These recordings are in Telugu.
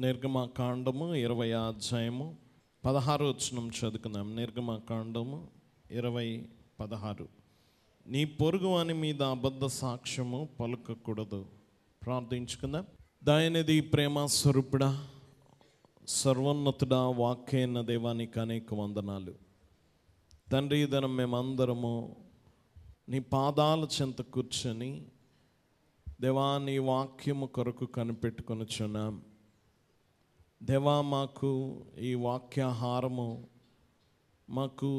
నిర్గమకాండము 20వ అధ్యాయము 16వ వచనం చదువుకుందాం. నిర్గమకాండము 20:16. నీ పొరుగువాని మీద అబద్ధ సాక్ష్యము పలుకకూడదు. ప్రార్థించుకుందాం. దయనిధి ప్రేమ స్వరూపుడా, సర్వోన్నతుడా, వాక్యైన దేవానికి అనేక వందనాలు తండ్రి. దినం మేమందరము నీ పాదాల చెంత కూర్చొని దేవా నీ వాక్యము కొరకు కనిపెట్టుకొనుచున్నాం. దేవా, మాకు ఈ వాక్యాహారము మాకు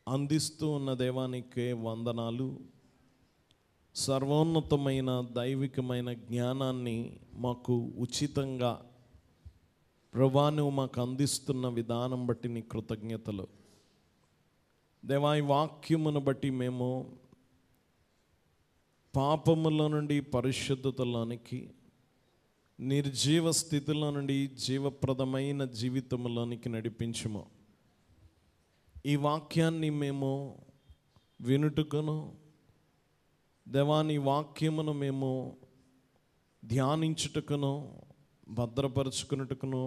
అందిస్తూ ఉన్న దేవానికే వందనాలు. సర్వోన్నతమైన దైవికమైన జ్ఞానాన్ని మాకు ఉచితంగా ప్రభువా నువ్వు మాకు అందిస్తున్న విధానం బట్టి నీ కృతజ్ఞతలు. దేవా, ఈ వాక్యమును బట్టి మేము పాపముల నుండి పరిశుద్ధతలోనికి, నిర్జీవ స్థితిలో నుండి జీవప్రదమైన జీవితంలోనికి నడిపించుము. ఈ వాక్యాన్ని మేము వినుటకును, దేవాని వాక్యమును మేము ధ్యానించుటకును, భద్రపరుచుకున్నట్టుకును,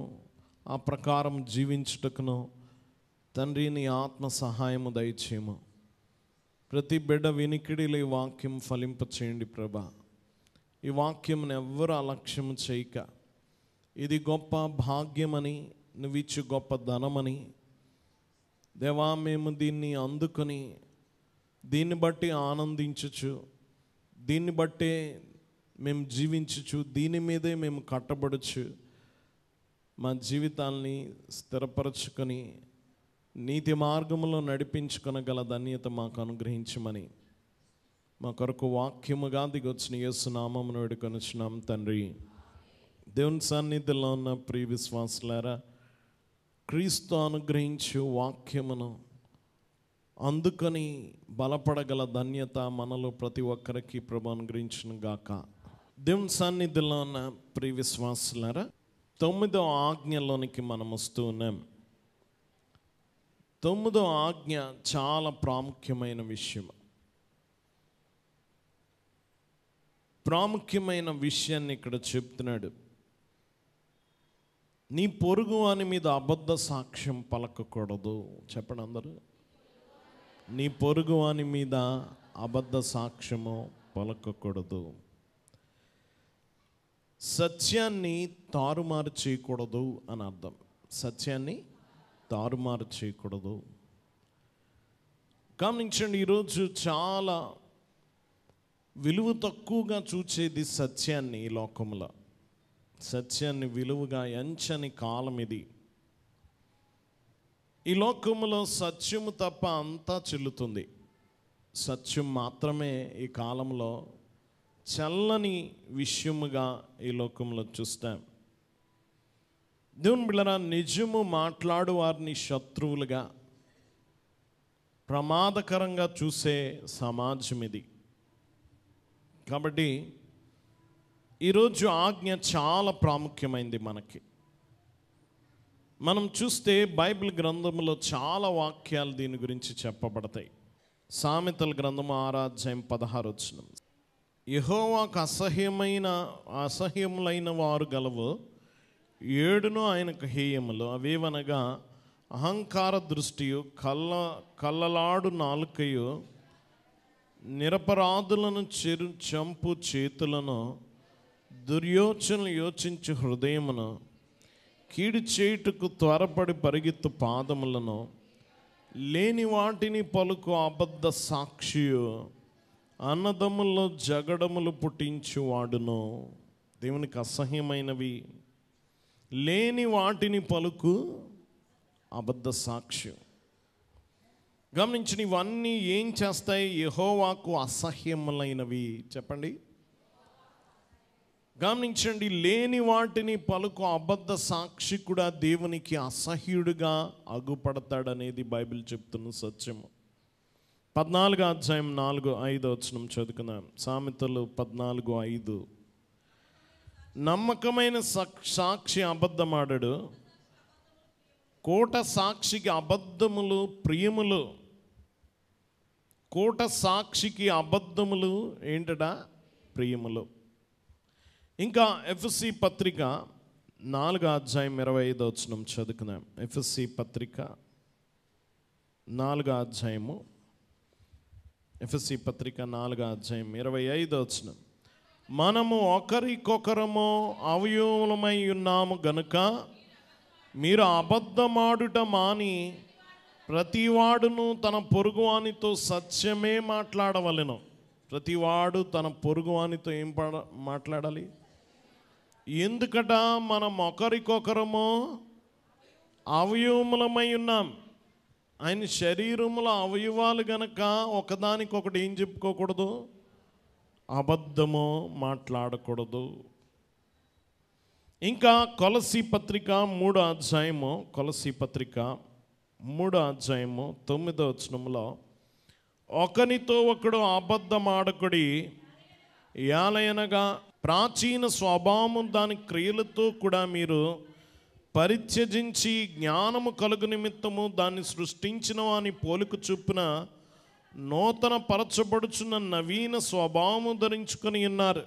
ఆ ప్రకారం జీవించుటకును తండ్రి నీ ఆత్మ సహాయము దయచేయము. ప్రతి బిడ్డ వినికిడిలో ఈ వాక్యం ఫలింపచేయండి ప్రభా. ఈ వాక్యంను ఎవ్వరూ అలక్ష్యము చేయక, ఇది గొప్ప భాగ్యమని, నువ్వు ఇచ్చు గొప్ప ధనమని దేవా మేము దీన్ని అందుకొని దీన్ని బట్టి ఆనందించుచు, దీన్ని బట్టే మేము జీవించుచు, దీని మీదే మేము కట్టబడుచు మా జీవితాల్ని స్థిరపరచుకొని నీతి మార్గంలో నడిపించుకొనగల ధన్యత మాకు అనుగ్రహించమని మా కొరకు వాక్యముగా దిగొచ్చిన యేసు నామమును వేడుకొనుచున్నాం తండ్రి. దేవుని సన్నిధిలో ఉన్న ప్రియ విశ్వాసులారా, క్రీస్తు అనుగ్రహించు వాక్యమును అందుకొని బలపడగల ధన్యత మనలో ప్రతి ఒక్కరికి ప్రభు అనుగ్రహించును గాక. దేవుని సన్నిధిలో ఉన్న ప్రియ విశ్వాసులారా, 9వ ఆజ్ఞలోనికి మనం వస్తూ ఉన్నాం. 9వ ఆజ్ఞ చాలా ప్రాముఖ్యమైన విషయం. ప్రాముఖ్యమైన విషయాన్ని ఇక్కడ చెప్తున్నాడు. నీ పొరుగువాని మీద అబద్ధ సాక్ష్యం పలకకూడదు. చెప్పండి అందరూ. నీ పొరుగువాని మీద అబద్ధ సాక్ష్యము పలకకూడదు. సత్యాన్ని తారుమారు చేయకూడదు అని అర్థం. సత్యాన్ని తారుమారు చేయకూడదు. గమనించండి, ఈరోజు చాలా విలువ తక్కువగా చూచేది సత్యాన్ని. ఈ లోకంలో సత్యాన్ని విలువగా ఎంచని కాలం ఇది. ఈ లోకంలో సత్యము తప్ప అంతా చెల్లుతుంది. సత్యం మాత్రమే ఈ కాలంలో చల్లని విషయముగా ఈ లోకంలో చూస్తాం. దేవుని బిడ్డలారా, నిజము మాట్లాడు వారిని శత్రువులుగా, ప్రమాదకరంగా చూసే సమాజం ఇది. కాబట్టి ఈరోజు ఆజ్ఞ చాలా ప్రాముఖ్యమైంది మనకి. మనం చూస్తే బైబిల్ గ్రంథంలో చాలా వాక్యాలు దీని గురించి చెప్పబడతాయి. సామెతల గ్రంథము 6వ అధ్యాయం 16వ వచనం. యెహోవాకు అసహ్యములైన వారు గలవు, 7 ఆయనకు హేయములు. అవేవనగా అహంకార దృష్టియు, కళ్ళలాడు నాలుకయు, నిరపరాధులను చంపు చేతులను, దుర్యోచనలు యోచించు హృదయమును, కీడు చేయుటకు త్వరపడి పరిగెత్తు పాదములను, లేని వాటిని పలుకు అబద్ధ సాక్షియు, అన్నదమ్ముల్లో జగడములు పుట్టించువాడును. దేవునికి అసహ్యమైనవి లేని వాటిని పలుకు అబద్ధ సాక్ష్యం. గమనించిన ఇవన్నీ ఏం చేస్తాయి? యెహోవాకు అసహ్యములైనవి. చెప్పండి. గమనించండి, లేని వాటిని పలుకు అబద్ధ సాక్షి కూడా దేవునికి అసహ్యుడిగా అగుపడతాడనేది బైబిల్ చెప్తున్న సత్యము. 14వ అధ్యాయం 4-5 వచనం చదువుకుందాం. సామెతలు 14:5. నమ్మకమైన సాక్షి అబద్ధమాడడు, కోట సాక్షికి అబద్ధములు ప్రియములు. కోట సాక్షికి అబద్ధములు ఏంటట? ప్రియములు. ఇంకా ఎఫెసీ పత్రిక 4వ అధ్యాయం 25వ వచనం చదువుకుందాం. ఎఫెసీ పత్రిక 4వ అధ్యాయము, ఎఫెసీ పత్రిక 4వ అధ్యాయం 25వ వచనం. మనము ఒకరికొకరము అవయవములమై ఉన్నాము గనుక మీరు అబద్ధమాడుట మాని ప్రతివాడును తన పొరుగువానితో సత్యమే మాట్లాడవలెను. ప్రతివాడు తన పొరుగువానితో ఏం మాట్లాడాలి? ఎందుకట మనం ఒకరికొకరము అవయవములమై ఉన్నాం. ఆయన శరీరముల అవయవాలు గనక ఒకదానికొకటి ఏం చెప్పుకోకూడదు? అబద్ధము మాట్లాడకూడదు. ఇంకా కొలసీ పత్రిక 3వ అధ్యాయము, కొలసీ పత్రిక 3వ అధ్యాయము 9వ వచనంలో, ఒకనితో ఒకడు అబద్ధమాడకుడి, యాలయనగా ప్రాచీన స్వభావం దాని క్రియలతో కూడా మీరు పరిత్యజించి జ్ఞానము కలుగు నిమిత్తము దాన్ని సృష్టించిన వాని పోలిక చొప్పున నూతన పరచబడుచున్న నవీన స్వభావము ధరించుకొని ఉన్నారు.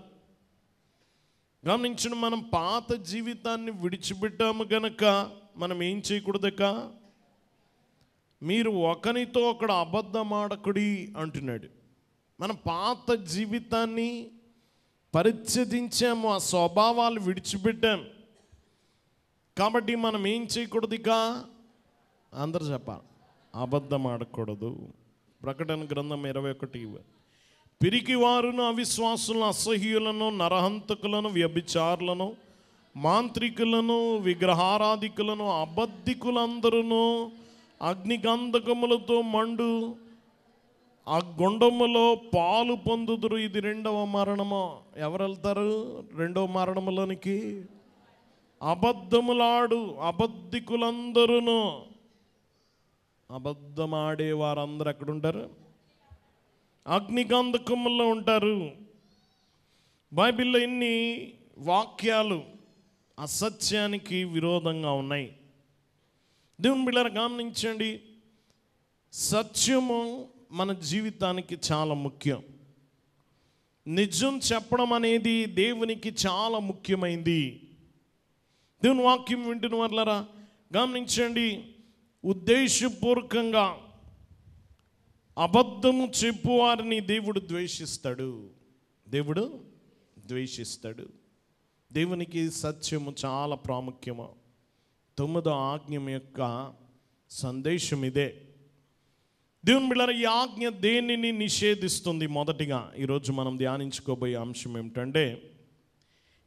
గమనించిన, మనం పాత జీవితాన్ని విడిచిపెట్టాము గనక మనం ఏం చేయకూడదక? మీరు ఒకరితో ఒకడు అబద్ధమాడకుడి అంటున్నాడు. మన పాత జీవితాన్ని పరిత్యజించాము, ఆ స్వభావాలు విడిచిపెట్టాం. కాబట్టి మనం ఏం చేయకూడదు? ఇక అందరూ చెప్పాలి, అబద్ధం ఆడకూడదు. ప్రకటన గ్రంథం 21. పిరికివారును, అవిశ్వాసులను, అసహ్యులను, నరహంతకులను, వ్యభిచారులను, మాంత్రికులను, విగ్రహారాధికులను, అబద్ధికులందరూ అగ్నిగంధకములతో మండు ఆ గుండములో పాలు పొందుదురు. ఇది 2వ మరణము. ఎవరు వెళ్తారు 2వ మరణములోనికి? అబద్ధములాడు అబద్ధికులందరూ. అబద్ధమాడే వారందరూ ఎక్కడుంటారు? అగ్నిగంధకముల్లో ఉంటారు. బైబిల్లో ఇన్ని వాక్యాలు అసత్యానికి విరోధంగా ఉన్నాయి. దేవుని బిడ్డలారా గమనించండి, సత్యము మన జీవితానికి చాలా ముఖ్యం. నిజం చెప్పడం అనేది దేవునికి చాలా ముఖ్యమైంది. దేవుని వాక్యం వింటున్న వాళ్ళారా గమనించండి, ఉద్దేశపూర్వకంగా అబద్ధము చెప్పువారిని దేవుడు ద్వేషిస్తాడు. దేవుడు ద్వేషిస్తాడు. దేవునికి సత్యము చాలా ప్రాముఖ్యము. 9వ ఆజ్ఞ యొక్క సందేశం ఇదే. దేవుని బిడ్డలారా, ఈ ఆజ్ఞ దేనిని నిషేధిస్తుంది? మొదటిగా ఈరోజు మనం ధ్యానించుకోబోయే అంశం ఏమిటంటే,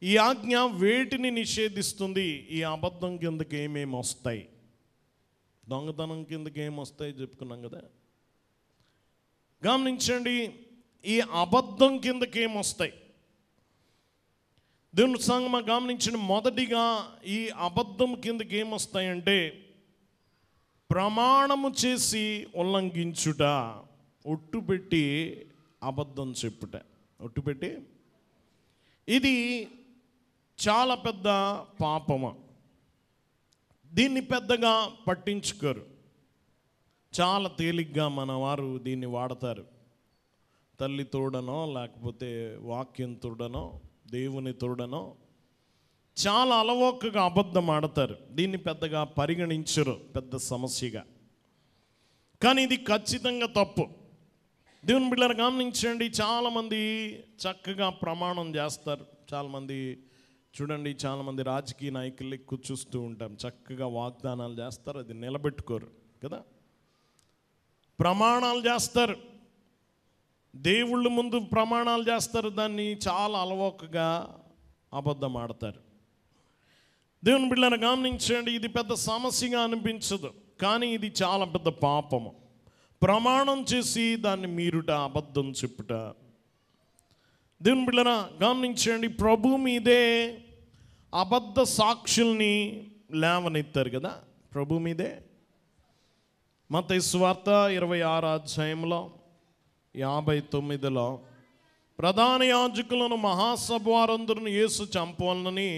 ఈ ఆజ్ఞ వేటిని నిషేధిస్తుంది? ఈ అబద్ధం కిందకి ఏమేమి వస్తాయి? దొంగతనం కిందకి ఏమి వస్తాయి చెప్పుకున్నాం కదా. గమనించండి, ఈ అబద్ధం కిందకి ఏమి వస్తాయి? దేవుని సంగమ గమనించండి, మొదటిగా ఈ అబద్ధం కిందకి ఏమొస్తాయంటే, ప్రమాణము చేసి ఉల్లంఘించుట, ఒట్టు పెట్టి అబద్ధం చెప్పుట. ఒట్టు పెట్టి, ఇది చాలా పెద్ద పాపము. దీన్ని పెద్దగా పట్టించుకోరు. చాలా తేలిగ్గా మన వారు దీన్ని వాడతారు. తల్లి తోడనో, లేకపోతే వాక్యం తోడనో, దేవుని తోడనో చాలా అలవోకగా అబద్ధం ఆడతారు. దీన్ని పెద్దగా పరిగణించరు పెద్ద సమస్యగా. కానీ ఇది ఖచ్చితంగా తప్పు. దేవుని బిడ్డలారా గమనించండి, చాలామంది చక్కగా ప్రమాణం చేస్తారు. చాలామంది చూడండి, చాలామంది రాజకీయ నాయకులు ఎక్కువ చూస్తూ ఉంటాం. చక్కగా వాగ్దానాలు చేస్తారు, అది నిలబెట్టుకోరు కదా. ప్రమాణాలు చేస్తారు, దేవుళ్ళ ముందు ప్రమాణాలు చేస్తారు, దాన్ని చాలా అలవోకగా అబద్ధం ఆడతారు. దేవుని బిడ్డలను గమనించండి, ఇది పెద్ద సమస్యగా అనిపించదు, కానీ ఇది చాలా పెద్ద పాపము. ప్రమాణం చేసి దాన్ని మీరుట, అబద్ధం చెప్పుట. దేవుని బిడ్డలను గమనించండి, ప్రభు మీదే అబద్ధ సాక్షుల్ని లేవనెత్తారు కదా. ప్రభు మీదే మత్తయి సువార్త 26వ అధ్యాయంలో 59లో ప్రధాన యాజకులను మహాసభ వారందరూ యేసు చంపవాలని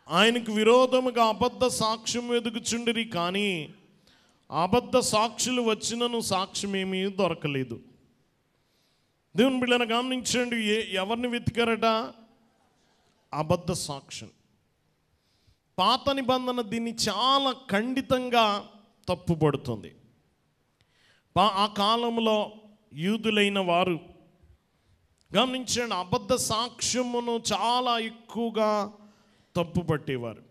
ఆయనకు విరోధముగా అబద్ధ సాక్ష్యం వెదుకుచుండిరి, కానీ అబద్ధ సాక్షులు వచ్చినను సాక్ష్యం ఏమీ దొరకలేదు. దేవుని బిడ్డలను గమనించండి, ఎవరిని వెతికారట? అబద్ధ సాక్ష్యం. పాత నిబంధన దీన్ని చాలా ఖండితంగా తప్పుపడుతుంది. ఆ కాలంలో యూదులైన వారు గమనించండి, అబద్ధ సాక్ష్యమును చాలా ఎక్కువగా తప్పుపట్టేవారు.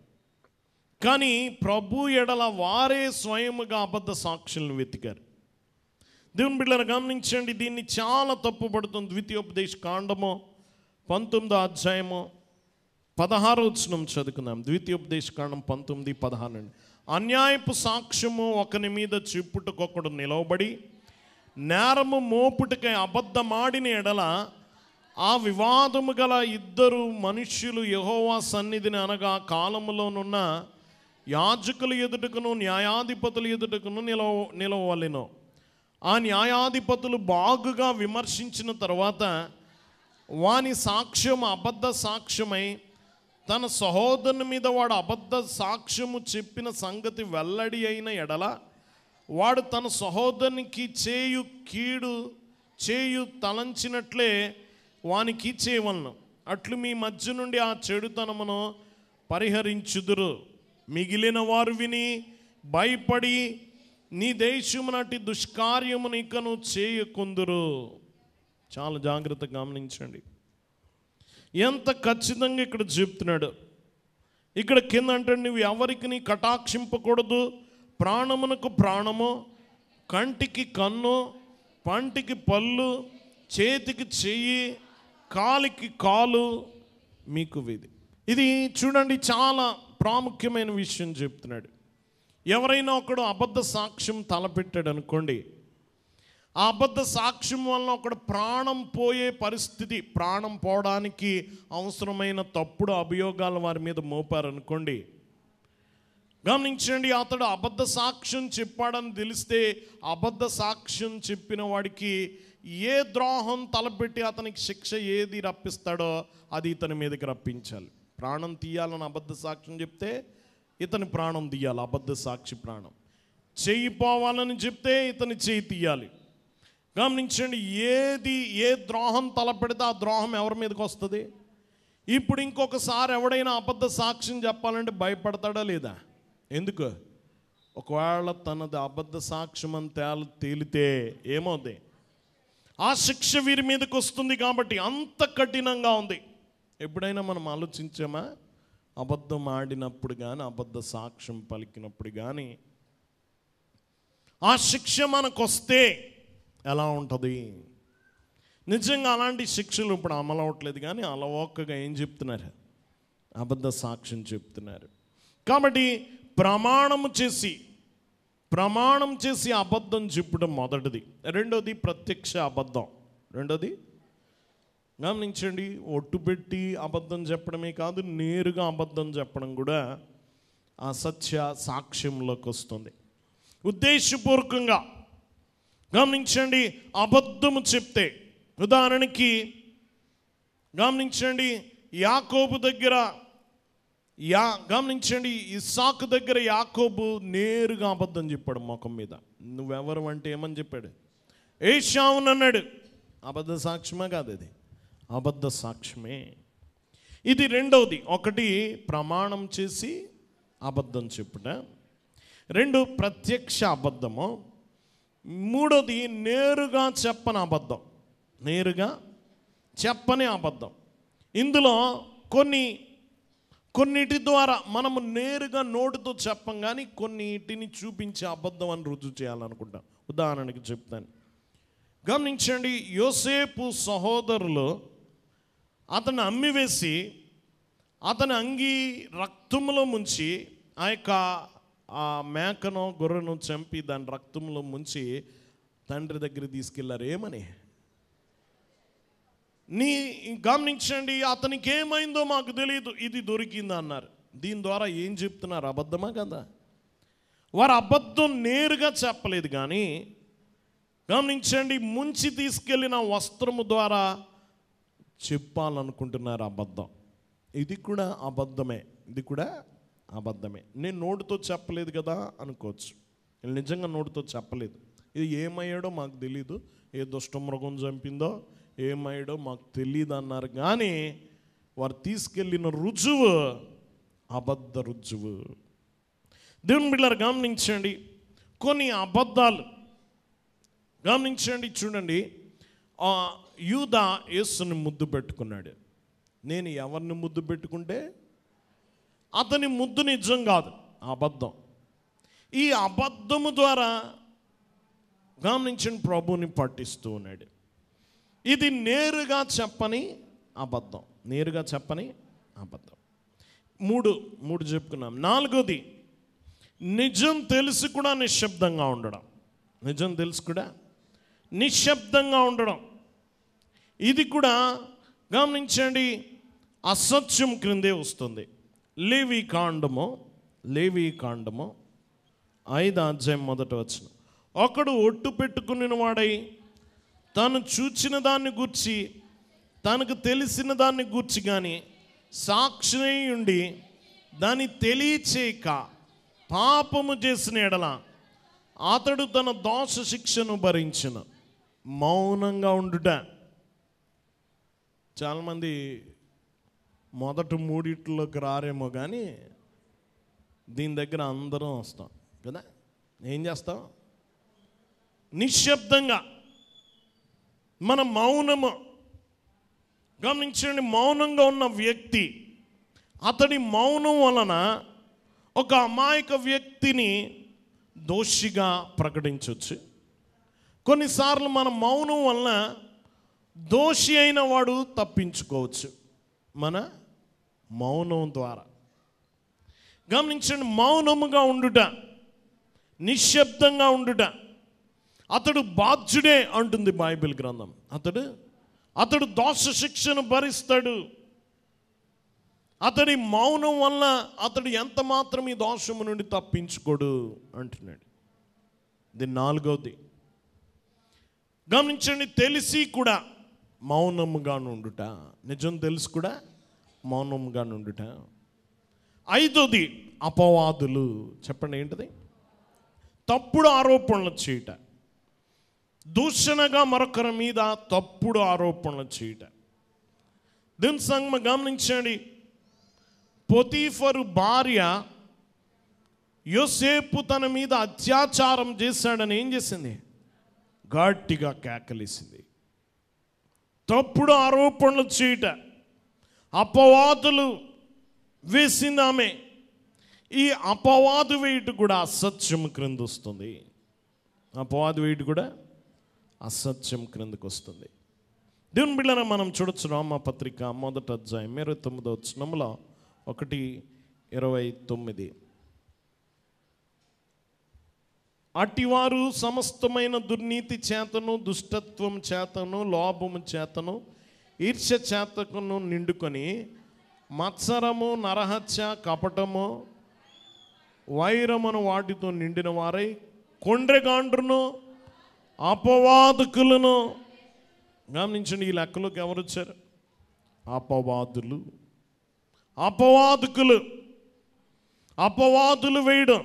కానీ ప్రభు ఎడల వారే స్వయముగా అబద్ధ సాక్షులను వెతికారు. దేవుని బిడ్డలను గమనించండి, దీన్ని చాలా తప్పుపడుతుంది. ద్వితీయోపదేశ కాండము 19వ అధ్యాయము 16వ వచనం చదువుకుందాం. ద్వితీయోపదేశ కాండం 19:16. అన్యాయపు సాక్ష్యము ఒకని మీద చెప్పుటకొకడు నిలవబడి నేరము మోపుటకై అబద్ధమాడిన ఎడల ఆ వివాదము గల ఇద్దరు మనుష్యులు యెహోవా సన్నిధిని అనగా కాలములోనున్న యాజకుల ఎదుటకును న్యాయాధిపతుల ఎదుటకును నిలవవలెను. ఆ న్యాయాధిపతులు బాగుగా విమర్శించిన తర్వాత వాని సాక్ష్యం అబద్ధ సాక్ష్యమై తన సహోదరుని మీద వాడు అబద్ధ సాక్ష్యము చెప్పిన సంగతి వెల్లడి అయిన ఎడల వాడు తన సహోదరునికి చేయు తలంచినట్లే వానికి చేయవలను. అట్లు మీ మధ్య నుండి ఆ చెడుతనమును పరిహరించుదురు. మిగిలిన వారు విని భయపడి నీ దేశమునటి దుష్కార్యమును ఇకను చేయకుందురు. చాలా జాగ్రత్తగా గమనించండి, ఎంత ఖచ్చితంగా ఇక్కడ చెప్తున్నాడు. ఇక్కడ కింద అంటే నువ్వు ఎవరికి నీ కటాక్షింపకూడదు. ప్రాణమునకు ప్రాణము, కంటికి కన్ను, పంటికి పళ్ళు, చేతికి చెయ్యి, కాలికి కాలు మీకు విధి. ఇది చూడండి, చాలా ప్రాముఖ్యమైన విషయం చెప్తున్నాడు. ఎవరైనా ఒకడు అబద్ధ సాక్ష్యం తలపెట్టాడు అనుకోండి, ఆ అబద్ధ సాక్ష్యం వలన ఒకడు ప్రాణం పోయే పరిస్థితి, ప్రాణం పోవడానికి అవసరమైన తప్పుడు అభియోగాలు వారి మీద మోపారనుకోండి, గమనించండి, అతడు అబద్ధ సాక్ష్యం చెప్పాడని తెలిస్తే అబద్ధ సాక్ష్యం చెప్పిన వాడికి ఏ ద్రోహం తలపెట్టి అతనికి శిక్ష ఏది రప్పిస్తాడో అది ఇతని మీదకి రప్పించాలి. ప్రాణం తీయాలని అబద్ధ సాక్ష్యం చెప్తే ఇతని ప్రాణం తీయాలి, అబద్ధ సాక్షి ప్రాణం. చెయ్యి పోవాలని చెప్తే ఇతని చెయ్యి తీయాలి. గమనించండి, ఏ ద్రోహం తలపెడితే ఆ ద్రోహం ఎవరి మీదకి వస్తుంది. ఇప్పుడు ఇంకొకసారి ఎవడైనా అబద్ధ సాక్ష్యం చెప్పాలంటే భయపడతాడా లేదా? ఎందుకు? ఒకవేళ తనది అబద్ధ సాక్ష్యం అని తేలితే ఏమవుతుంది? ఆ శిక్ష వీరి మీదకి వస్తుంది. కాబట్టి అంత కఠినంగా ఉంది. ఎప్పుడైనా మనం ఆలోచించామా? అబద్ధం ఆడినప్పుడు కానీ, అబద్ధ సాక్ష్యం పలికినప్పుడు కానీ ఆ శిక్ష మనకు వస్తే ఎలా ఉంటుంది? నిజంగా అలాంటి శిక్షలు ఇప్పుడు అమలు అవ్వట్లేదు, కానీ అలవోకగా ఏం చెప్తున్నారు? అబద్ధ సాక్ష్యం చెప్తున్నారు. కాబట్టి ప్రమాణం చేసి అబద్ధం చెప్పడం మొదటిది. రెండోది ప్రత్యక్ష అబద్ధం. రెండోది గమనించండి, ఒట్టు పెట్టి అబద్ధం చెప్పడమే కాదు, నేరుగా అబద్ధం చెప్పడం కూడా ఆ సత్య సాక్ష్యంలోకి వస్తుంది. ఉద్దేశపూర్వకంగా గమనించండి, అబద్ధము చెప్తే, ఉదాహరణకి గమనించండి, యాకోబు దగ్గర గమనించండి, ఇస్సాకు దగ్గర యాకోబు నేరుగా అబద్ధం చెప్పాడు ముఖం మీద. నువ్వెవరు అంటే ఏమని చెప్పాడు? ఏశావును అన్నాడు. అబద్ధ సాక్ష్యమే కాదు, అది అబద్ధ సాక్ష్యమే. ఇది రెండవది. ఒకటి ప్రమాణం చేసి అబద్ధం చెప్పుట, రెండు ప్రత్యక్ష అబద్ధము, మూడోది నేరుగా చెప్పని అబద్ధం. నేరుగా చెప్పని అబద్ధం. ఇందులో కొన్నిటి ద్వారా మనము నేరుగా నోటితో చెప్పం, కానీ కొన్నిటిని చూపించే అబద్ధం అని రుజువు చేయాలనుకుంటాం. ఉదాహరణకి చెప్తాను. గమనించండి, యోసేపు సహోదరులు అతన్ని అమ్మివేసి అతని అంగి రక్తంలో ముంచి ఆ మేకను గొర్రెను చంపి దాని రక్తంలో ముంచి తండ్రి దగ్గర తీసుకెళ్లారు. ఏమని? గమనించండి, అతనికి ఏమైందో మాకు తెలియదు, ఇది దొరికిందా అన్నారు. దీని ద్వారా ఏం చెప్తున్నారు? అబద్ధమా కదా? వారు అబద్ధం నేరుగా చెప్పలేదు, కానీ గమనించండి, ముంచి తీసుకెళ్ళిన వస్త్రము ద్వారా చెప్పాలనుకుంటున్నారు అబద్ధం. ఇది కూడా అబద్ధమే. నేను నోటితో చెప్పలేదు కదా అనుకోవచ్చు. నేను నిజంగా నోటితో చెప్పలేదు, ఇది ఏమయ్యాడో మాకు తెలీదు, ఏ దుష్టమృగం చంపిందో ఏమయ్యాడో మాకు తెలియదు అన్నారు. కానీ వారు తీసుకెళ్ళిన రుజువు అబద్ధ రుజువు. దేవుని బిడ్డలారా గమనించండి, కొన్ని అబద్ధాలు గమనించండి. చూడండి, యూదా యేసుని ముద్దు పెట్టుకున్నాడు. నేను ఎవరిని ముద్దు పెట్టుకుంటే అతని ముద్దు నిజం కాదు, అబద్ధం. ఈ అబద్ధము ద్వారా గమనించండి ప్రభువుని పట్టిస్తూ ఉన్నాడు. ఇది నేరుగా చెప్పని అబద్ధం, నేరుగా చెప్పని అబద్ధం. మూడు చెప్పుకున్నాం. నాలుగోది, నిజం తెలిసి కూడా నిశ్శబ్దంగా ఉండడం. నిజం తెలిసి కూడా నిశ్శబ్దంగా ఉండడం, ఇది కూడా గమనించండి అసత్యం క్రిందే వస్తుంది. లేవి కాండము 5:1 ఒకడు ఒట్టు పెట్టుకుని వాడై తాను చూచిన దాన్ని గూర్చి, తనకు తెలిసిన దాన్ని గూర్చి కానీ సాక్షి ఉండి దాన్ని తెలియచేయక పాపము చేసిన ఎడల అతడు తన దోష శిక్షను భరించును. మౌనంగా ఉండుట. చాలామంది మొదటి మూడిట్లోకి రారేమో కానీ దీని దగ్గర అందరం వస్తాం కదా. ఏం చేస్తాం? నిశ్శబ్దంగా మన మౌనము. గమనించండి, మౌనంగా ఉన్న వ్యక్తి, అతడి మౌనం వలన ఒక అమాయక వ్యక్తిని దోషిగా ప్రకటించవచ్చు. కొన్నిసార్లు మన మౌనం వలన దోషి అయిన వాడు తప్పించుకోవచ్చు మన మౌనం ద్వారా. గమనించండి, మౌనముగా ఉండుట, నిశ్శబ్దంగా ఉండుట. అతడు బాధ్యుడే అంటుంది బైబిల్ గ్రంథం. అతడు దోష శిక్షను భరిస్తాడు. అతడి మౌనం వల్ల అతడు ఎంత మాత్రం ఈ దోషము నుండి తప్పించుకోడు అంటున్నాడు. ఇది నాలుగవది. గమనించండి, తెలిసి కూడా మౌనముగా నుండుట. నిజం తెలుసు కూడా మౌనముగా నుండుట. ఐదోది, అపవాదులు. చెప్పండి ఏంటిది? తప్పుడు ఆరోపణలు చేయుట. దూషణగా మరొకరి మీద తప్పుడు ఆరోపణలు చేయుట. దీని సంగమ గమనించండి, పొతీఫరు భార్య యోసేపు తన మీద అత్యాచారం చేశాడని ఏం చేసింది? గట్టిగా కేకలేసింది. తప్పుడు ఆరోపణలు చేయుట, అపవాదులు వేసింది ఆమె. ఈ అపవాదు వేయుట కూడా అసత్యం క్రింద వస్తుంది. అపవాదు వేయుట కూడా అసత్యం క్రిందకు వస్తుంది. దేవుని బిడ్డలారా, మనం చూడొచ్చు రోమాపత్రిక 1:29 1:29. అటివారు సమస్తమైన దుర్నీతి చేతను, దుష్టత్వం చేతను, లోభము చేతను, ఈర్ష్య చేతను నిండుకొని మత్సరము, నరహత్య, కపటము, వైరమును వాటితో నిండిన వారై కొండ్రెగాండ్రును, అపవాదుకులను. గమనించండి, ఈ లెక్కలోకి ఎవరు వచ్చారు? అపవాదులు. అపవాదులు వేయడం,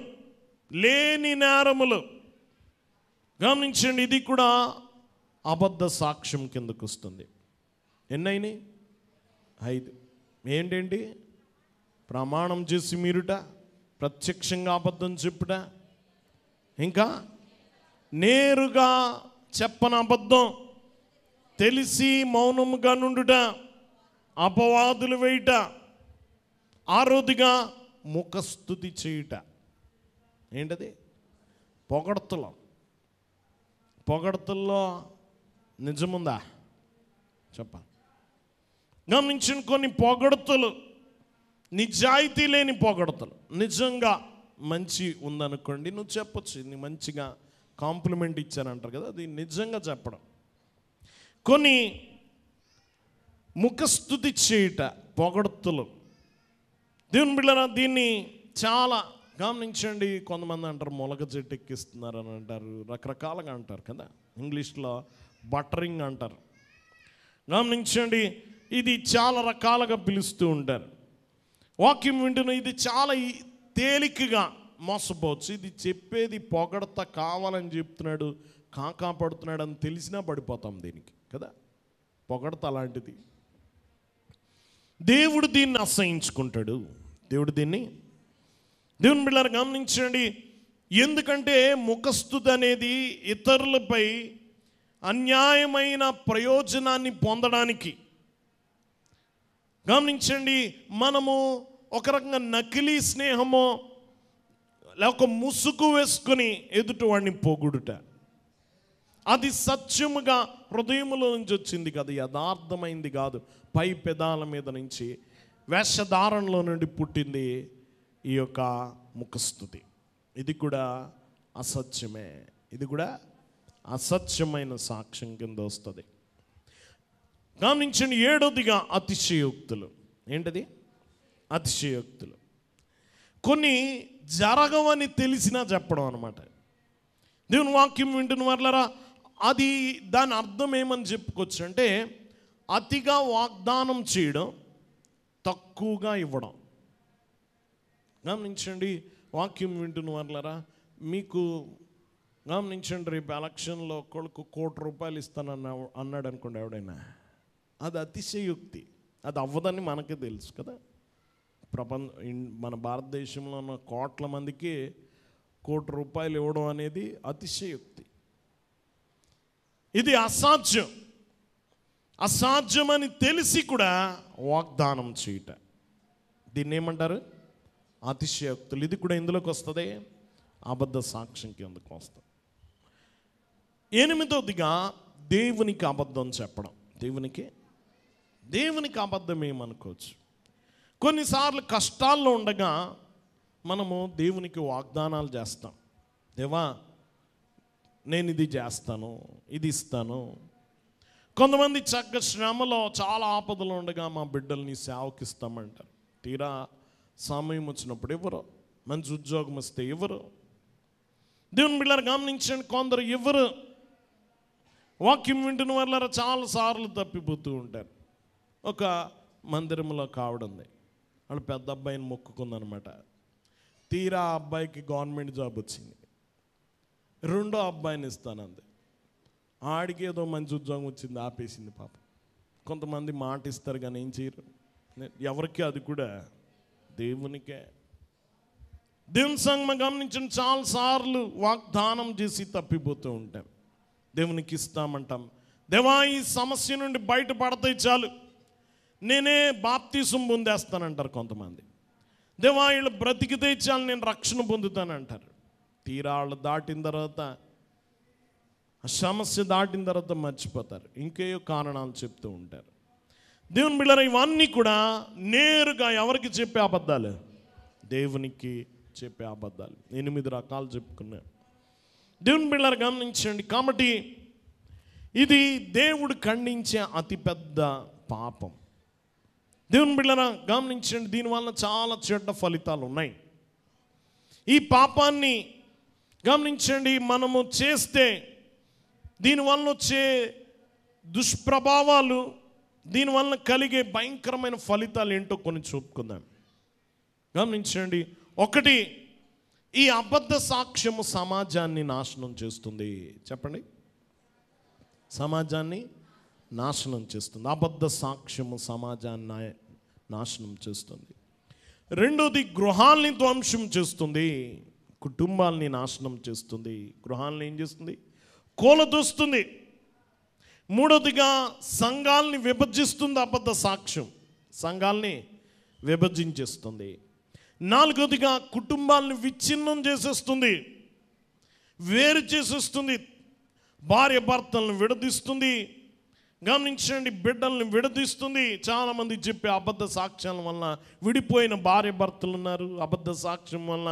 లేని నేరములు. గమనించండి, ఇది కూడా అబద్ధ సాక్ష్యం కిందకు వస్తుంది. ఎన్నైనాయి? 5. ఏంటండి? ప్రమాణం చేసి మీరుట, ప్రత్యక్షంగా అబద్ధం చెప్పుట, ఇంకా నేరుగా చెప్పని అబద్ధం, తెలిసి మౌనముగా నుండుట, అపవాదులు వేయుట, ఆరోదిగా ముఖస్తుతి చేయుట. ఏంటది? పొగడతల్లో నిజముందా? చెప్పాలి. గమనించిన కొన్ని పొగడతలు నిజాయితీ లేని పొగడతలు. నిజంగా మంచి ఉందనుకోండి, నువ్వు చెప్పొచ్చు, నీ మంచిగా కాంప్లిమెంట్ ఇచ్చానంటారు కదా, అది నిజంగా చెప్పడం. కొన్ని ముఖస్తుతి చేయుట, పొగడతలు. దేవుని బిడ్డలారా, దీన్ని చాలా గమనించండి. కొంతమంది అంటారు మొలక చెట్టు ఎక్కిస్తున్నారు అని అంటారు, రకరకాలుగా అంటారు కదా. ఇంగ్లీష్లో బటరింగ్ అంటారు. గమనించండి, ఇది చాలా రకాలుగా పిలుస్తూ ఉంటారు. వాక్యం వింటున్న ఇది చాలా తేలికగా మోసపోవచ్చు. ఇది చెప్పేది పొగడత కావాలని చెప్తున్నాడు, కాకాపడుతున్నాడు అని తెలిసినా పడిపోతాం దీనికి కదా. పొగడత అలాంటిది. దేవుడు దీన్ని అసహించుకుంటాడు. దేవుని బిడ్డలారా గమనించండి. ఎందుకంటే ముఖస్తుతి అనేది ఇతరులపై అన్యాయమైన ప్రయోజనాన్ని పొందడానికి. గమనించండి, మనము ఒక రకంగా నకిలీ స్నేహమో లేక ముసుగు వేసుకుని ఎదుటివాడిని పోగొడుట, అది సత్యముగా హృదయములో నుంచి వచ్చింది కాదు, యథార్థమైంది కాదు, పై పెదాల మీద నుంచి వేషధారణలో నుండి పుట్టింది ఈ యొక్క ముఖస్తుతి. ఇది కూడా అసత్యమే, ఇది కూడా అసత్యమైన సాక్ష్యం కింద వస్తుంది. గమనించండి, 7వదిగా అతిశయోక్తులు. ఏంటది? అతిశయోక్తులు. కొన్ని జరగవని తెలిసినా చెప్పడం అన్నమాట. దేవుని వాక్యం వింటున్న వాళ్ళరా, అది దాని అర్థం ఏమని చెప్పుకోవచ్చు అంటే, అతిగా వాగ్దానం చేయడం, తక్కువగా ఇవ్వడం. గమనించండి, వాక్యం వింటున్న వాళ్ళరా, మీకు గమనించండి, రేపు ఎలక్షన్లో కొడుకు ₹1,00,00,000 ఇస్తానన్న అన్నాడు అనుకోండి ఎవడైనా, అది అతిశయోక్తి. అది అవ్వదని మనకే తెలుసు కదా. మన భారతదేశంలో ఉన్న కోట్ల మందికి ₹1,00,00,000 ఇవ్వడం అనేది అతిశయోక్తి. ఇది అసాధ్యం. అసాధ్యమని తెలిసి కూడా వాగ్దానం చేయట, దీన్ని ఏమంటారు? అతిశయోక్తులు. ఇది కూడా ఇందులోకి వస్తుంది, అబద్ధ సాక్ష్యం కిందకు వస్తుంది. 8వదిగా దేవునికి అబద్ధం చెప్పడం. దేవునికి అబద్ధం ఏమనుకోవచ్చు. కొన్నిసార్లు కష్టాల్లో ఉండగా మనము దేవునికి వాగ్దానాలు చేస్తాం. దేవా, నేను ఇది చేస్తాను, ఇది ఇస్తాను. కొంతమంది చక్కగా శ్రమలో చాలా ఆపదలు ఉండగా మా బిడ్డల్ని సేవకి ఇస్తామంటారు. తీరా సమయం వచ్చినప్పుడు ఎవరు, మంచి ఉద్యోగం వస్తే ఎవరు. దేవుని బిడ్డలారా గమనించండి, కొందరు ఎవరు వాక్యం వింటున్న వాళ్ళ చాలాసార్లు తప్పిపోతూ ఉంటారు. ఒక మందిరంలో కావడంది, వాళ్ళు పెద్ద అబ్బాయిని మొక్కుకుందనమాట. తీరా ఆ అబ్బాయికి గవర్నమెంట్ జాబ్ వచ్చింది. రెండో అబ్బాయిని ఇస్తానంది, ఆడికి ఏదో మంచి ఉద్యోగం వచ్చింది, ఆపేసింది పాప. కొంతమంది మాట ఇస్తారు కానీ ఏం చేయరు. ఎవరికి? అది కూడా దేవునికే. దేవుని సంగమ గమనించిన చాలాసార్లు వాగ్దానం చేసి తప్పిపోతూ ఉంటాం. దేవునికి ఇస్తామంటాం, దేవా ఈ సమస్య నుండి బయటపడతాయి చాలు, నేనే బాప్తీసం పొందేస్తానంటారు కొంతమంది. దేవా వీళ్ళు బ్రతికితే చాలు, నేను రక్షణ పొందుతానంటారు. తీరా వాళ్ళు దాటిన తర్వాత, ఆ సమస్య దాటిన తర్వాత మర్చిపోతారు, ఇంకేయో కారణాలు చెప్తూ ఉంటారు. దేవుని బిడ్డలారా, ఇవన్నీ కూడా నేరుగా ఎవరికి చెప్పే అబద్ధాలు? దేవునికి చెప్పే అబద్ధాలు. 8 రకాలు చెప్పుకున్నాను. దేవుని బిడ్డలారా గమనించండి, కాబట్టి ఇది దేవుడు ఖండించే అతిపెద్ద పాపం. దేవుని బిడ్డలారా గమనించండి, దీనివల్ల చాలా చెడ్డ ఫలితాలు ఉన్నాయి. ఈ పాపాన్ని గమనించండి, మనము చేస్తే దీనివల్ల వచ్చే దుష్ప్రభావాలు, దీనివల్ల కలిగే భయంకరమైన ఫలితాలు ఏంటో కొన్ని చెప్పుకుందాం. గమనించండి, 1, ఈ అబద్ధ సాక్ష్యము సమాజాన్ని నాశనం చేస్తుంది. చెప్పండి, సమాజాన్ని నాశనం చేస్తుంది. అబద్ధ సాక్ష్యము సమాజాన్ని నాశనం చేస్తుంది. 2, గృహాల్ని ధ్వంసం చేస్తుంది, కుటుంబాల్ని నాశనం చేస్తుంది. గృహాలను ఏం చేస్తుంది? కూలదోస్తుంది. 3, సంఘాల్ని విభజిస్తుంది. అబద్ధ సాక్ష్యం సంఘాల్ని విభజించేస్తుంది. 4, కుటుంబాలను విచ్ఛిన్నం చేసేస్తుంది, వేరు చేసేస్తుంది. భార్య భర్తలను విడదీస్తుంది. గమనించండి, బిడ్డల్ని విడదీస్తుంది. చాలామంది చెప్పే అబద్ధ సాక్ష్యాల వల్ల విడిపోయిన భార్య భర్తలు ఉన్నారు. అబద్ధ సాక్ష్యం వల్ల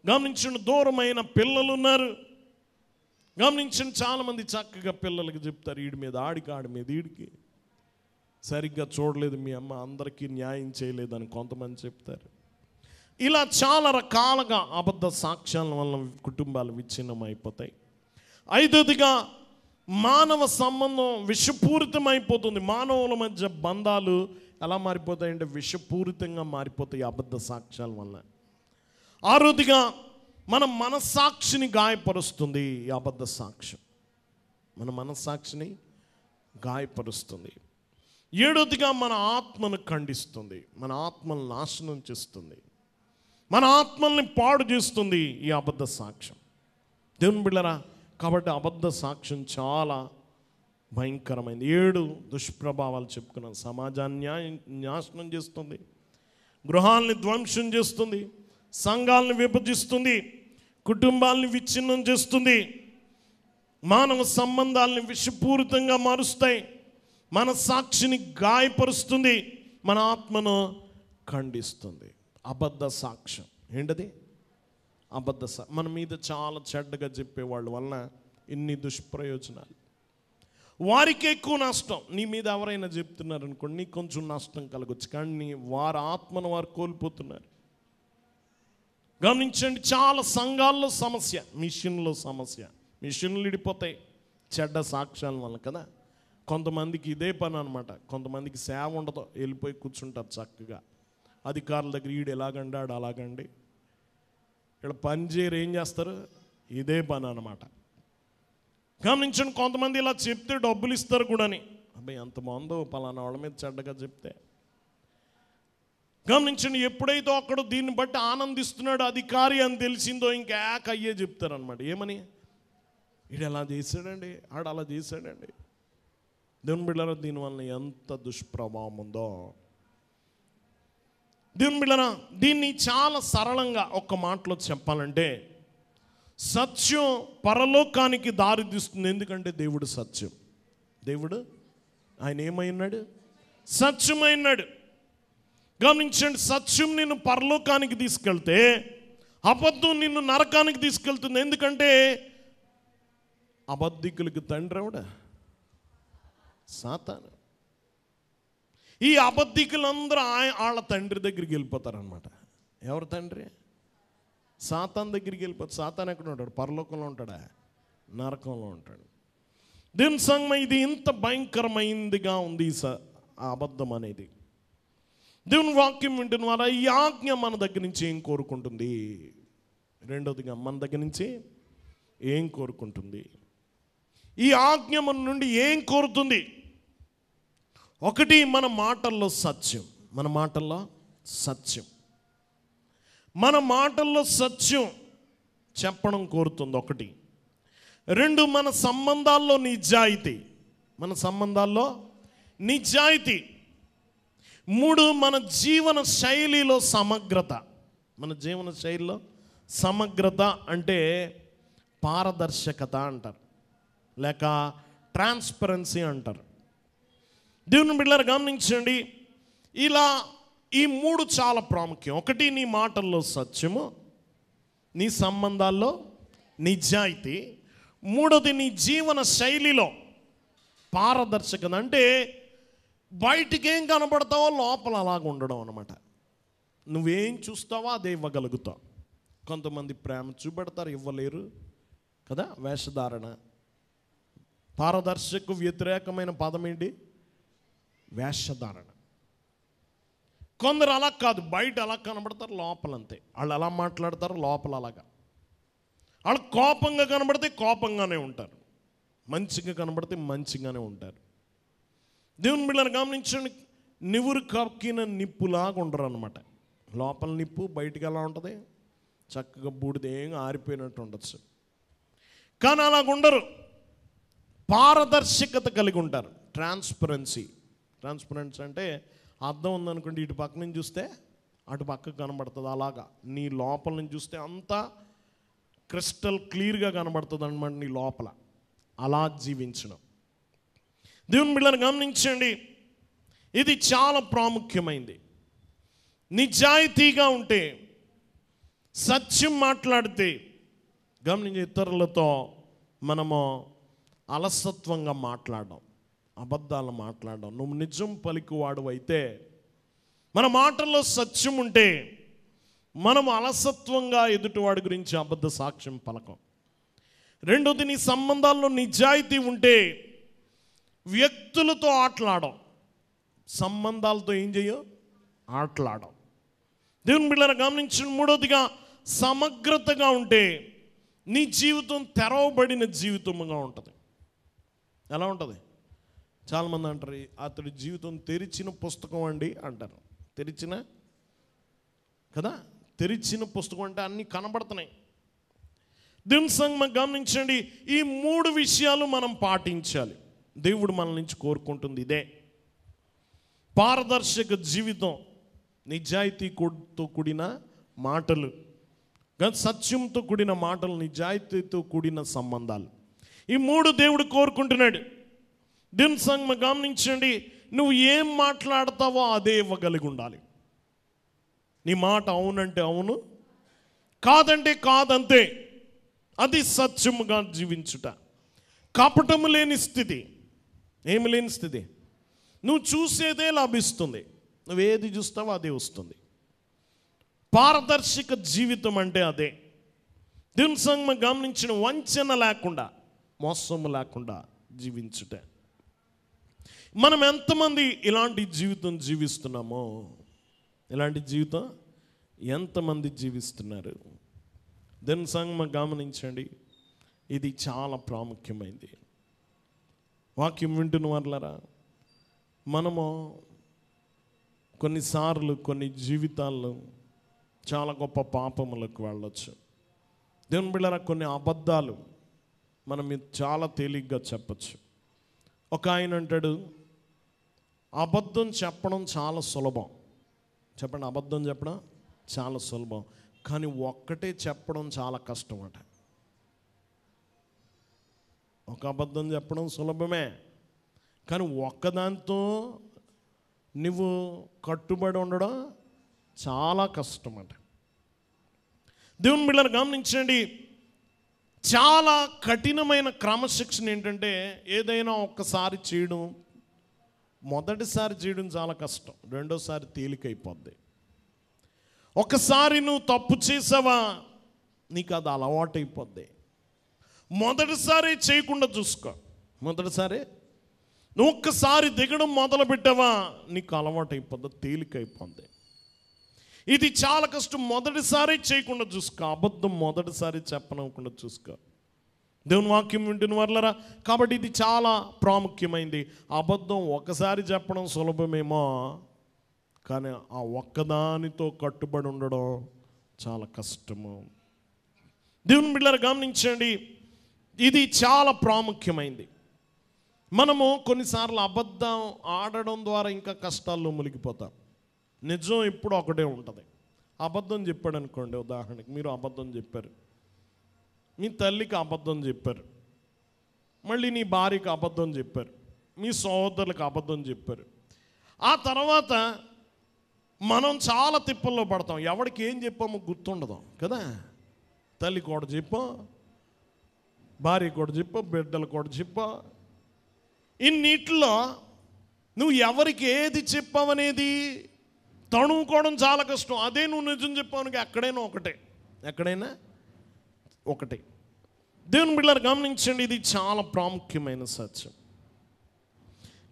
గమనించండి దూరమైన పిల్లలు ఉన్నారు. గమనించండి, చాలామంది చక్కగా పిల్లలకి చెప్తారు, వీడి మీద ఆడికి, ఆడి మీద వీడికి, సరిగ్గా చూడలేదు మీ అమ్మ, అందరికీ న్యాయం చేయలేదని కొంతమంది చెప్తారు. ఇలా చాలా రకాలుగా అబద్ధ సాక్ష్యాల వల్ల కుటుంబాలు విచ్ఛిన్నం అయిపోతాయి. 5, మానవ సంబంధం విషపూరితం అయిపోతుంది. మానవుల మధ్య బంధాలు ఎలా మారిపోతాయంటే విషపూరితంగా మారిపోతాయి అబద్ధ సాక్ష్యాల వల్ల. 6, మన మనస్సాక్షిని గాయపరుస్తుంది ఈ అబద్ధ సాక్ష్యం. మన మనస్సాక్షిని గాయపరుస్తుంది. 7, మన ఆత్మను ఖండిస్తుంది, మన ఆత్మను నాశనం చేస్తుంది. మన ఆత్మల్ని పాడు చేస్తుంది ఈ అబద్ధ సాక్ష్యం. దేవుని బిడ్డలారా, కాబట్టి అబద్ధ సాక్ష్యం చాలా భయంకరమైంది. 7 దుష్ప్రభావాలు చెప్పుకున్నాం. సమాజాన్ని నాశనం చేస్తుంది, గృహాలని ధ్వంసం చేస్తుంది, సంఘాలను విభజిస్తుంది, కుటుంబాలని విచ్ఛిన్నం చేస్తుంది, మానవ సంబంధాలని విషపూరితంగా మారుస్తాయి, మన సాక్షిని గాయపరుస్తుంది, మన ఆత్మను ఖండిస్తుంది. అబద్ధ సాక్ష్యం ఏంటది? అబద్ధ మన మీద చాలా చెడ్డగా చెప్పేవాళ్ళ వలన ఇన్ని దుష్ప్రయోజనాలు. వారికి ఎక్కువ నష్టం. నీ మీద ఎవరైనా చెప్తున్నారు అనుకోండి, నీకు కొంచెం నష్టం కలగచ్చు, కానీ వారి ఆత్మను వారు కోల్పోతున్నారు. గమనించండి, చాలా సంఘాల్లో సమస్య, మిషన్లో సమస్య. మిషన్లు ఇడిపోతాయి చెడ్డ సాక్ష్యాల వల్ల కదా. కొంతమందికి ఇదే పని అనమాట. కొంతమందికి సేవ ఉండదు, వెళ్ళిపోయి కూర్చుంటారు చక్కగా అధికారుల దగ్గర. ఈడు ఎలాగండాడు అలాగండి, ఇక్కడ పని చేయరు, ఏం చేస్తారు, ఇదే పని అనమాట. గమనించండి, కొంతమంది ఇలా చెప్తే డబ్బులు ఇస్తారు కూడాని. అబ్బాయి ఎంత బాగుందో పలానా వాళ్ళ మీద చెడ్డగా చెప్తే. గమనించండి, ఎప్పుడైతే అక్కడ దీన్ని బట్టి ఆనందిస్తున్నాడు అధికారి అని తెలిసిందో ఇంకా అయ్యే చెప్తారనమాట. ఏమని, వీడు ఎలా చేశాడండి, ఆడు అలా చేశాడండి. దేవుని బిడ్డలారా, దీనివల్ల ఎంత దుష్ప్రభావం ఉందో. దేవుని బిడ్డలారా, దీన్ని చాలా సరళంగా ఒక్క మాటలో చెప్పాలంటే, సత్యం పరలోకానికి దారి తీస్తుంది. ఎందుకంటే దేవుడు సత్యం. దేవుడు ఆయన ఏమైనాడు? సత్యమైనాడు. గమనించండి, సత్యం నిన్ను పరలోకానికి తీసుకెళ్తే అబద్ధం నిన్ను నరకానికి తీసుకెళ్తుంది. ఎందుకంటే అబద్ధికులకి తండ్రి ఎవడ? సాతాను. ఈ అబద్ధికులందరూ వాళ్ళ తండ్రి దగ్గరికి వెళ్ళిపోతారనమాట. ఎవరు తండ్రి? సాతాన్ దగ్గరికి వెళ్ళిపోతారు. సాతాన్ ఎక్కడ ఉంటాడు? పరలోకంలో ఉంటాడా? నరకంలో ఉంటాడు. దీని సంగమ ఇది ఇంత భయంకరమైందిగా ఉంది ఆ అబద్ధం అనేది. దేవుని వాక్యం వింటున్న వారా, ఈ ఆజ్ఞ మన దగ్గర నుంచి ఏం కోరుకుంటుంది? రెండోదిగా, మన దగ్గర నుంచి ఏం కోరుకుంటుంది? ఈ ఆజ్ఞ మన నుండి ఏం కోరుతుంది? ఒకటి, మన మాటల్లో సత్యం. మన మాటల్లో సత్యం, మన మాటల్లో సత్యం చెప్పడం కోరుతుంది ఒకటి. 2, మన సంబంధాల్లో నిజాయితీ. మన సంబంధాల్లో నిజాయితీ. 3, మన జీవన శైలిలో సమగ్రత. మన జీవన శైలిలో సమగ్రత అంటే పారదర్శకత అంటారు, లేక ట్రాన్స్పరెన్సీ అంటారు. దేవుని బిడ్డలారా, గమనించండి, ఇలా ఈ 3 చాలా ప్రాముఖ్యం. ఒకటి, నీ మాటల్లో సత్యము, నీ సంబంధాల్లో నిజాయితీ. 3ది, నీ జీవన శైలిలో పారదర్శకత. అంటే బయటికి ఏం కనబడతావో లోపల అలాగ ఉండడం అనమాట. నువ్వేం చూస్తావో అదే ఇవ్వగలుగుతావు. కొంతమంది ప్రేమ చూపెడతారు, ఇవ్వలేరు కదా. వేషధారణ. పారదర్శకు వ్యతిరేకమైన పదం ఏంటి? వేషధారణ. కొందరు అలా కాదు, బయట అలా కనబడతారు, లోపల అంతే. వాళ్ళు అలా మాట్లాడతారు, లోపల అలాగా. వాళ్ళు కోపంగా కనబడితే కోపంగానే ఉంటారు, మంచిగా కనబడితే మంచిగానే ఉంటారు. దేవుని బిడ్డలను గమనించండి, నివురు కక్కిన నిప్పులాగా ఉండరు అనమాట. లోపల నిప్పు, బయటికి ఎలా ఉంటుంది? చక్కగా బూడిద ఏం ఆరిపోయినట్టు ఉండొచ్చు, కానీ అలాగ ఉండరు. పారదర్శకత కలిగి ఉంటారు. ట్రాన్స్పరెన్సీ అంటే అర్థం ఉందనుకోండి, ఇటు పక్క నుంచి చూస్తే అటు పక్కకు కనబడుతుంది. అలాగా నీ లోపల నుంచి చూస్తే అంతా క్రిస్టల్ క్లియర్గా కనబడుతుంది అనమాట నీ లోపల. అలా జీవించడం. దేవుని బిడ్డలను గమనించండి, ఇది చాలా ప్రాముఖ్యమైంది. నిజాయితీగా ఉంటే, సత్యం మాట్లాడితే, గమనించే ఇతరులతో మనము అలసత్వంగా మాట్లాడడం, అబద్ధాలు మాట్లాడడం. నువ్వు నిజం పలికివాడు అయితే, మన మాటల్లో సత్యం ఉంటే, మనం అలసత్వంగా ఎదుటివాడి గురించి అబద్ధ సాక్ష్యం పలకం. 2ది, నీ సంబంధాల్లో నిజాయితీ ఉంటే వ్యక్తులతో ఆటలాడం. సంబంధాలతో ఏం చేయో? ఆటలాడం. దేవుని బిడ్డలను గమనించిన 3వదిగా, సమగ్రతగా ఉంటే నీ జీవితం తెరవబడిన జీవితముగా ఉంటుంది. ఎలా ఉంటుంది? చాలామంది అంటారు, అతడి జీవితం తెరిచిన పుస్తకం అండి అంటారు. తెరిచిన కదా, తెరిచిన పుస్తకం అంటే అన్నీ కనబడుతున్నాయి. దేవుని సంగమం గమనించండి, ఈ 3 విషయాలు మనం పాటించాలి. దేవుడు మన నుంచి కోరుకుంటుంది ఇదే: పారదర్శక జీవితం, నిజాయితీతో కూడిన మాటలు, సత్యంతో కూడిన మాటలు, నిజాయితీతో కూడిన సంబంధాలు. ఈ 3 దేవుడు కోరుకుంటున్నాడు. దేవుని సంగమం గమనించండి, నువ్వు ఏం మాట్లాడతావో అదే ఇవ్వగలిగి ఉండాలి. నీ మాట అవునంటే అవును, కాదంటే కాదంతే. అది సత్యముగా జీవించుట. కపటము లేని స్థితి, ఏమి లేని స్థితి. నువ్వు చూసేదే లభిస్తుంది, నువ్వేది చూస్తావో అదే వస్తుంది. పారదర్శక జీవితం అంటే అదే. దేవుని సంగమం గమనించిన, వంచన లేకుండా, మోసము లేకుండా జీవించుట. మనం ఎంతమంది ఇలాంటి జీవితం జీవిస్తున్నామో, ఇలాంటి జీవితం ఎంతమంది జీవిస్తున్నారు? దేవుని సంగమం గమనించండి, ఇది చాలా ప్రాముఖ్యమైనది. వాక్యం వింటున్న వాళ్ళరా, మనము కొన్నిసార్లు కొన్ని జీవితాల్లో చాలా గొప్ప పాపములకు వెళ్ళొచ్చు. దేవుని బిడ్డలారా, కొన్ని అబద్ధాలు మనం చాలా తేలిగ్గా చెప్పచ్చు. ఒక ఆయన అంటాడు, అబద్ధం చెప్పడం చాలా సులభం. చెప్పండి, అబద్ధం చెప్పడం చాలా సులభం, కానీ ఒక్కటే చెప్పడం చాలా కష్టం అట. ఒక అబద్ధం చెప్పడం సులభమే, కానీ ఒక్కదాంతో నువ్వు కట్టుబడి ఉండడం చాలా కష్టం అట. దేవుని బిడ్డలు గమనించండి, చాలా కఠినమైన క్రమశిక్షణ ఏంటంటే, ఏదైనా ఒక్కసారి చేయడం, మొదటిసారి చేయడం చాలా కష్టం, రెండోసారి తేలికైపోద్ది. ఒకసారి నువ్వు తప్పు చేసావా, నీకు అది అలవాటైపోద్ది. మొదటిసారి చేయకుండా చూసుకో. మొదటిసారి నువ్వు ఒక్కసారి దిగడం మొదలు పెట్టావా, నీకు అలవాటైపోద్ది, తేలికైపోద్ది. ఇది చాలా కష్టం. మొదటిసారి చేయకుండా చూసుకో. అబద్ధం మొదటిసారి చెప్పనకుండా చూసుకో. దేవుని వాక్యం వింటున్న వాళ్ళరా, కాబట్టి ఇది చాలా ప్రాముఖ్యమైంది. అబద్ధం ఒకసారి చెప్పడం సులభమేమో, కానీ ఆ ఒక్కదానితో కట్టుబడి ఉండడం చాలా కష్టము. దేవుని బిడ్డలారా గమనించండి, ఇది చాలా ప్రాముఖ్యమైంది. మనము కొన్నిసార్లు అబద్ధం ఆడడం ద్వారా ఇంకా కష్టాల్లో మునిగిపోతాం. నిజం ఎప్పుడు ఒకటే ఉంటుంది. అబద్ధం చెప్పాడు అనుకోండి, ఉదాహరణకి మీరు అబద్ధం చెప్పారు, మీ తల్లికి అబద్ధం చెప్పారు, మళ్ళీ నీ భార్యకి అబద్ధం చెప్పారు, మీ సహోదరులకు అబద్ధం చెప్పారు. ఆ తర్వాత మనం చాలా తిప్పల్లో పడతాం. ఎవరికి ఏం చెప్పామో గుర్తుండదు కదా. తల్లి కూడా చెప్పా, భార్య కూడా చెప్పా, బిడ్డలు కూడా చెప్పా. ఇన్నిట్లో నువ్వు ఎవరికి ఏది చెప్పావనేది తణుకోవడం చాలా కష్టం. అదే నువ్వు నిజం చెప్పావనికి ఎక్కడైనా ఒకటే, ఎక్కడైనా ఒకటే. దేవుని బిడ్డలారా గమనించండి, ఇది చాలా ప్రాముఖ్యమైన సత్యం.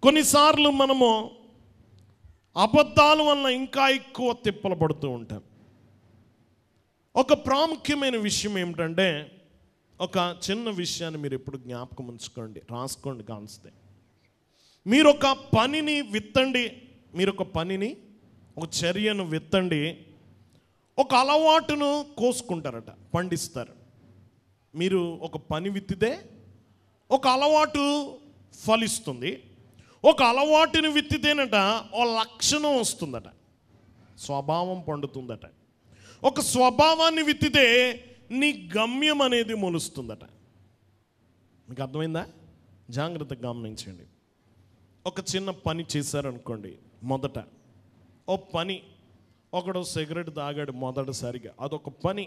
కొన్నిసార్లు మనము అబద్ధాల వల్ల ఇంకా ఎక్కువ తిప్పలు పడుతూ ఉంటాం. ఒక ప్రాముఖ్యమైన విషయం ఏమిటంటే, ఒక చిన్న విషయాన్ని మీరు ఎప్పుడు జ్ఞాపకం ఉంచుకోండి, రాసుకోండి కానిస్తే. మీరు ఒక పనిని విత్తండి, మీరు ఒక పనిని, ఒక చర్యను విత్తండి, ఒక అలవాటును కోసుకుంటారట, పండిస్తారు. మీరు ఒక పని విత్తితే ఒక అలవాటు ఫలిస్తుంది. ఒక అలవాటుని విత్తితేనట ఓ లక్షణం వస్తుందట, స్వభావం పండుతుందట. ఒక స్వభావాన్ని విత్తితే నీ గమ్యం అనేది మొలుస్తుందట. మీకు అర్థమైందా? జాగ్రత్తగా గమనించండి. ఒక చిన్న పని చేశారనుకోండి, మొదట ఓ పని, ఒకడు సిగరెట్ తాగాడు మొదటిసారిగా, అదొక పని.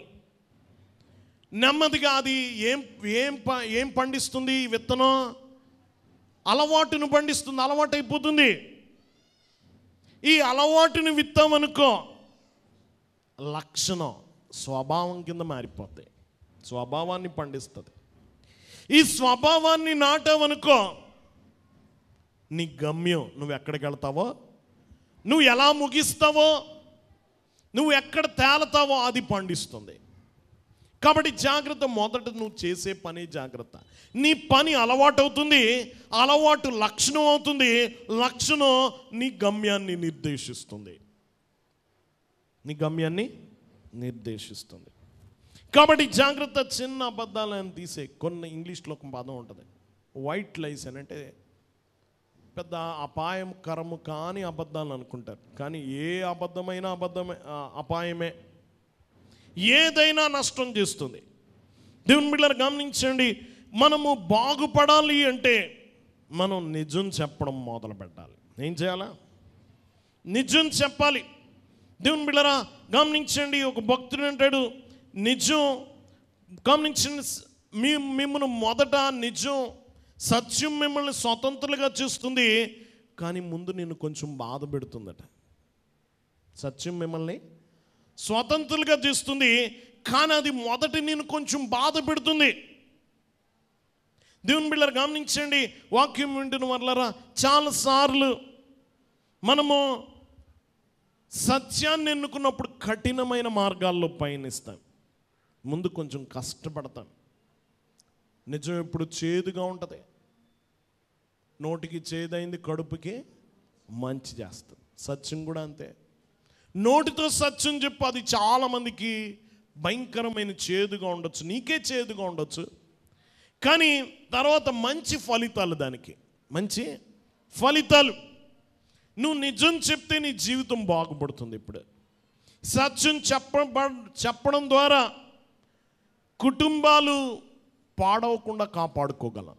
నెమ్మదిగా అది ఏం పండిస్తుంది? విత్తనం అలవాటును పండిస్తుంది, అలవాటు అయిపోతుంది. ఈ అలవాటుని విత్తామనుకో, లక్షణం స్వభావం కింద మారిపోతాయి, స్వభావాన్ని పండిస్తుంది. ఈ స్వభావాన్ని నాటావనుకో, నీ గమ్యం, నువ్వు ఎక్కడికి వెళ్తావో, నువ్వు ఎలా ముగిస్తావో, నువ్వు ఎక్కడ తేలతావో అది పండిస్తుంది. కాబట్టి జాగ్రత్త. మొదట నువ్వు చేసే పని జాగ్రత్త. నీ పని అలవాటు అవుతుంది, అలవాటు లక్షణం అవుతుంది, లక్షణం నీ గమ్యాన్ని నిర్దేశిస్తుంది, నీ గమ్యాన్ని నిర్దేశిస్తుంది. కాబట్టి జాగ్రత్త, చిన్న అబద్ధాలను తీసే. కొన్ని ఇంగ్లీష్లో ఒక పదం ఉంటుంది, వైట్ లైస్ అని. అంటే పెద్ద అపాయకరము కాని అబద్ధాలు అనుకుంటారు, కానీ ఏ అబద్ధమైనా అపాయమే, ఏదైనా నష్టం చేస్తుంది. దేవుని బిడ్డలారా గమనించండి, మనము బాగుపడాలి అంటే మనం నిజం చెప్పడం మొదలు పెట్టాలి. ఏం చేయాలా? నిజం చెప్పాలి. దేవుని బిడ్డలారా గమనించండి, ఒక భక్తుడు అంటాడు, నిజం గమనించండి, మిమ్మల్ని మొదట నిజం సత్యం మిమ్మల్ని స్వతంత్రులుగా చేస్తుంది, కానీ ముందు నిన్ను కొంచెం బాధ పెడుతుందట. సత్యం మిమ్మల్ని స్వతంత్రులుగా చేస్తుంది, కానీ అది మొదటి నేను కొంచెం బాధ పెడుతుంది. దేవుని బిడ్డలారా గమనించండి, వాక్యం వింటున్న వాళ్ళరా, చాలాసార్లు మనము సత్యాన్ని ఎన్నుకున్నప్పుడు కఠినమైన మార్గాల్లో పయనిస్తాం, ముందు కొంచెం కష్టపడతాం. నిజం ఎప్పుడు చేదుగా ఉంటుంది, నోటికి చేదైంది కడుపుకి మంచి చేస్తుంది. సత్యం కూడా అంతే. నోటితో సత్యం చెప్పు, అది చాలామందికి భయంకరమైన చేదుగా ఉండొచ్చు, నీకే చేదుగా ఉండొచ్చు, కానీ తర్వాత మంచి ఫలితాలు, దానికి మంచి ఫలితాలు. నువ్వు నిజం చెప్తే నీ జీవితం బాగుపడుతుంది. ఇప్పుడు సత్యం చెప్పడం ద్వారా కుటుంబాలు పాడవకుండా కాపాడుకోగలం.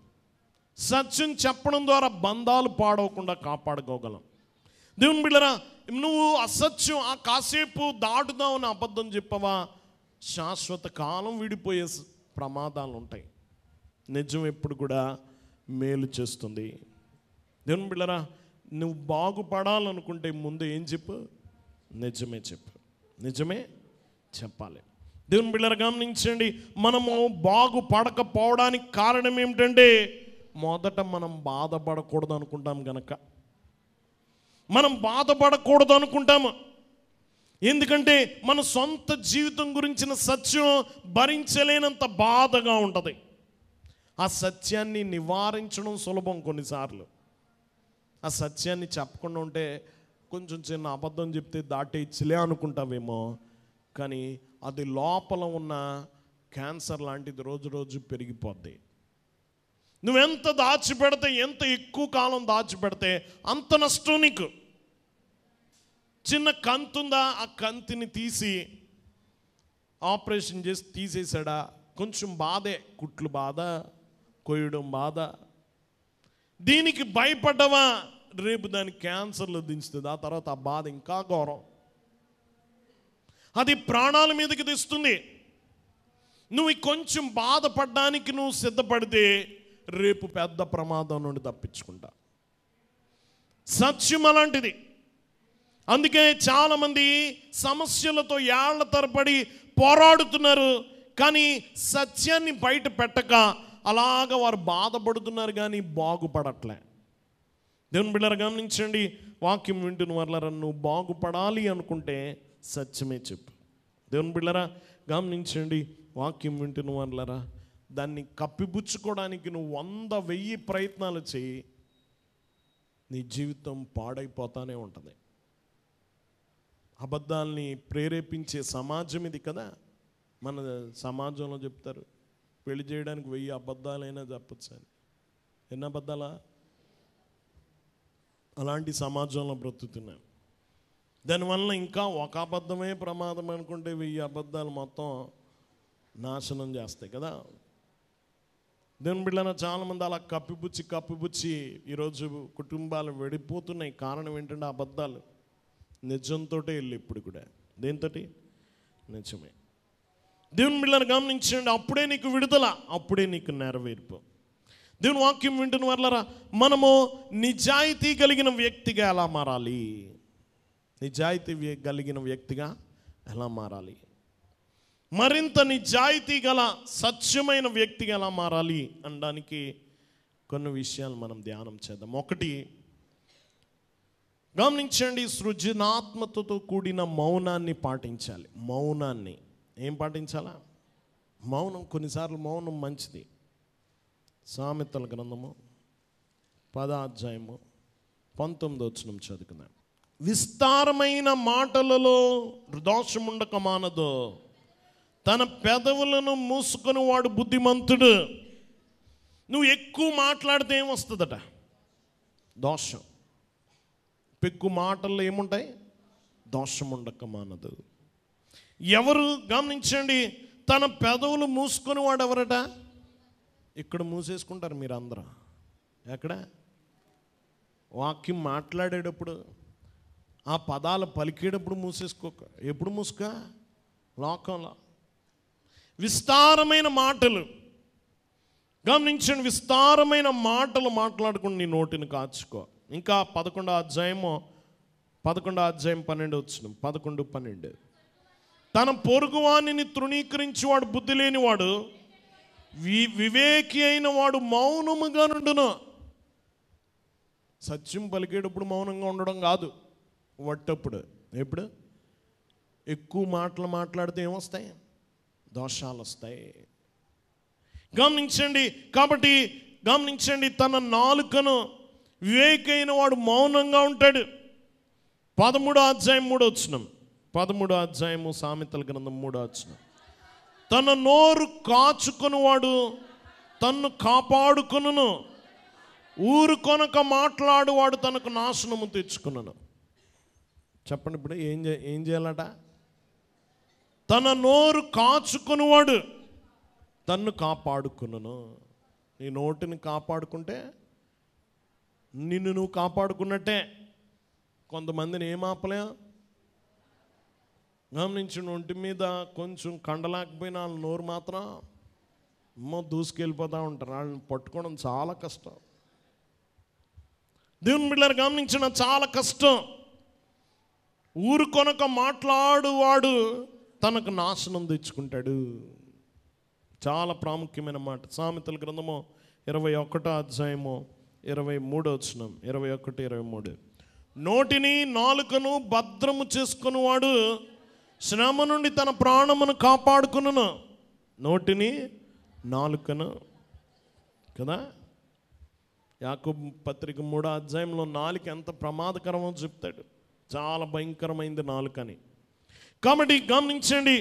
సత్యం చెప్పడం ద్వారా బంధాలు పాడవకుండా కాపాడుకోగలం. దేవుని బిడ్డలారా, నువ్వు అసత్యం ఆ కాసేపు దాటుదామని అబద్ధం చెప్పవా, శాశ్వత కాలం విడిపోయే ప్రమాదాలు ఉంటాయి. నిజం ఎప్పుడు కూడా మేలు చేస్తుంది. దేవుని బిడ్డలారా, నువ్వు బాగుపడాలనుకుంటే ముందు ఏం చెప్పు? నిజమే చెప్పు, నిజమే చెప్పాలి. దేవుని బిడ్డలారా గమనించండి, మనము బాగుపడకపోవడానికి కారణం ఏమిటంటే, మొదట మనం బాధపడకూడదు అనుకుంటాం గనక. మనం బాధపడకూడదు అనుకుంటాము, ఎందుకంటే మన సొంత జీవితం గురించిన సత్యం భరించలేనంత బాధగా ఉంటుంది. ఆ సత్యాన్ని నివారించడం సులభం. కొన్నిసార్లు ఆ సత్యాన్ని చెప్పకుండా ఉంటే, కొంచెం చిన్న అబద్ధం చెప్తే దాటేయచ్చులే అనుకుంటావేమో, కానీ అది లోపల ఉన్న క్యాన్సర్ లాంటిది రోజు రోజు పెరిగిపోద్ది. నువ్వెంత దాచిపెడితే, ఎంత ఎక్కువ కాలం దాచిపెడితే అంత నష్టం నీకు. చిన్న కంతుందా, ఆ కంతిని తీసి ఆపరేషన్ చేసి తీసేసాడా, కొంచెం బాధే, కుట్లు బాధ, కొయ్యడం బాధ. దీనికి భయపడ్డవా, రేపు దాని క్యాన్సర్లో దించుతుంది. ఆ తర్వాత ఆ బాధ ఇంకా ఘోరం, అది ప్రాణాల మీదకి తెస్తుంది. నువ్వు కొంచెం బాధపడడానికి నువ్వు సిద్ధపడితే రేపు పెద్ద ప్రమాదం నుండి తప్పించుకుంటా. సత్యం అలాంటిది. అందుకే చాలామంది సమస్యలతో ఏళ్ల తరబడి పోరాడుతున్నారు, కానీ సత్యాన్ని బయట పెట్టక అలాగ వారు బాధపడుతున్నారు, కానీ బాగుపడట్లే. దేవుని బిడ్డలారా గమనించండి, వాక్యం వింటున్న వాళ్ళరా, నువ్వు బాగుపడాలి అనుకుంటే సత్యమే చెప్పు. దేవుని బిడ్డలారా గమనించండి, వాక్యం వింటున్న వాళ్ళరా, దాన్ని కప్పిపుచ్చుకోవడానికి నువ్వు 100,000 ప్రయత్నాలు చేయి, నీ జీవితం పాడైపోతానే ఉంటుంది. అబద్ధాల్ని ప్రేరేపించే సమాజం ఇది కదా. మన సమాజంలో చెప్తారు, పెళ్లి చేయడానికి 1000 అబద్ధాలైనా చెప్పచ్చు అని. ఎన్ని అబద్ధాలా? అలాంటి సమాజంలో బ్రతుకుతున్నాం. దానివల్ల ఇంకా ఒక అబద్ధమే ప్రమాదం అనుకుంటే 1000 అబద్ధాలు మొత్తం నాశనం చేస్తాయి కదా. దేవుని బిడ్డలారా, చాలామంది అలా కప్పిపుచ్చి ఈరోజు కుటుంబాలు విడిపోతున్నాయి. కారణం ఏంటంటే అబద్ధాలు. నిజంతో వెళ్ళి ఇప్పుడు కూడా దేనితోటి? నిజమే. దేవుని బిడ్డలారా గమనించండి, అప్పుడే నీకు విడుదల, అప్పుడే నీకు నెరవేర్పు. దేవుని వాక్యం వింటున్న వాళ్ళరా, మనము నిజాయితీ కలిగిన వ్యక్తిగా ఎలా మారాలి? నిజాయితీ కలిగిన వ్యక్తిగా ఎలా మారాలి? మరింత నిజాయితీ గల సత్యమైన వ్యక్తిగా ఎలా మారాలి అనడానికి కొన్ని విషయాలు మనం ధ్యానం చేద్దాం. ఒకటి గమనించండి, సృజనాత్మకతతో కూడిన మౌనాన్ని పాటించాలి. మౌనాన్ని ఏం పాటించాలా? మౌనం. కొన్నిసార్లు మౌనం మంచిది. సామెతల గ్రంథము 10వ అధ్యాయము 19వ వచనం చదువుకుందాం. విస్తారమైన మాటలలో దోషముండక మానదు, తన పెదవులను మూసుకొని వాడు బుద్ధిమంతుడు. నువ్వు ఎక్కువ మాట్లాడితే ఏమొస్తుందట? దోషం. పెక్కు మాటల్లో ఏముంటాయి? దోషం ఉండక మానదు. ఎవరు గమనించండి, తన పెదవులు మూసుకొని వాడు ఎవరట? ఇక్కడ మూసేసుకుంటారు మీరు అందరూ. ఎక్కడ? వాక్యం మాట్లాడేటప్పుడు, ఆ పదాలు పలికేటప్పుడు మూసేసుకోక. ఎప్పుడు మూసుక? లోకంలో విస్తారమైన మాటలు. గమనించండి, విస్తారమైన మాటలు మాట్లాడుకుని నీ నోటిని కాచుకో. ఇంకా 11వ అధ్యాయం 12 వచ్చిన 11-12. తన పొరుగువానిని తృణీకరించి వాడు బుద్ధి లేనివాడు, వివేకి అయిన వాడు మౌనముగా నుండును. సత్యం పలికేటప్పుడు మౌనంగా ఉండడం కాదు, వట్టప్పుడు. ఎప్పుడు? ఎక్కువ మాటలు మాట్లాడితే ఏమొస్తాయి? దోషాలు వస్తాయి. గమనించండి. కాబట్టి గమనించండి, తన నాలుకను వివేకైన వాడు మౌనంగా ఉంటాడు. 13వ అధ్యాయం 3వ వచనం. 13వ అధ్యాయము సామెతల గ్రంథం 3వ వచనం. తన నోరు కాచుకొని వాడు తన్ను కాపాడుకొనును, ఊరు కొనక మాట్లాడువాడు తనకు నాశనము తెచ్చుకున్నాను. చెప్పండి, ఇప్పుడు ఏం చేయాలట? తన నోరు కాచుకునివాడు తన్ను కాపాడుకును. నీ నోటిని కాపాడుకుంటే నిన్ను నువ్వు కాపాడుకున్నట్టే. కొంతమందిని ఏం ఆపలే. గమనించి ఒంటి మీద కొంచెం కండలేకపోయినా వాళ్ళ నోరు మాత్రం దూసుకెళ్ళిపోతూ ఉంటారు. వాళ్ళని పట్టుకోవడం చాలా కష్టం. దేవుని బిడ్డలారా, గమనించిన చాలా కష్టం. ఊరు కొనక మాట్లాడువాడు తనకు నాశనం తెచ్చుకుంటాడు. చాలా ప్రాముఖ్యమైన మాట. సామెతల గ్రంథము 21వ అధ్యాయము 23వ వచనం. 21-23. నోటిని నాలుకను భద్రము చేసుకుని వాడు శ్రమ నుండి తన ప్రాణమును కాపాడుకును. నోటిని నాలుకను కదా. యాకోబు పత్రిక 3వ అధ్యాయంలో నాలుక ఎంత ప్రమాదకరమో చెప్తాడు. చాలా భయంకరమైంది నాలుకని. కాబట్టి గమనించండి,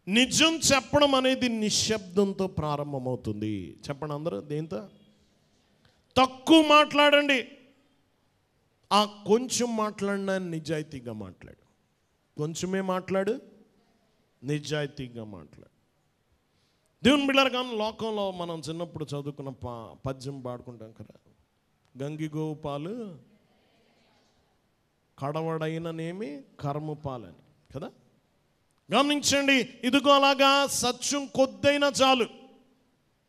నిజం చెప్పడం అనేది నిశ్శబ్దంతో ప్రారంభమవుతుంది. చెప్పండి అందరూ, దేంతో? తక్కువ మాట్లాడండి. ఆ కొంచెం మాట్లాడినా నిజాయితీగా మాట్లాడు. కొంచెమే మాట్లాడు, నిజాయితీగా మాట్లాడు. దేవుని బిడ్డలారా, కానీ లోకంలో మనం చిన్నప్పుడు చదువుకున్న పద్యం పాడుకుంటాం కదా, గంగిగోవు పాలు కడవడైననేమి కర్మ పాలని కదా. గమనించండి, ఇదిగో అలాగా సత్యం కొద్దైనా చాలు.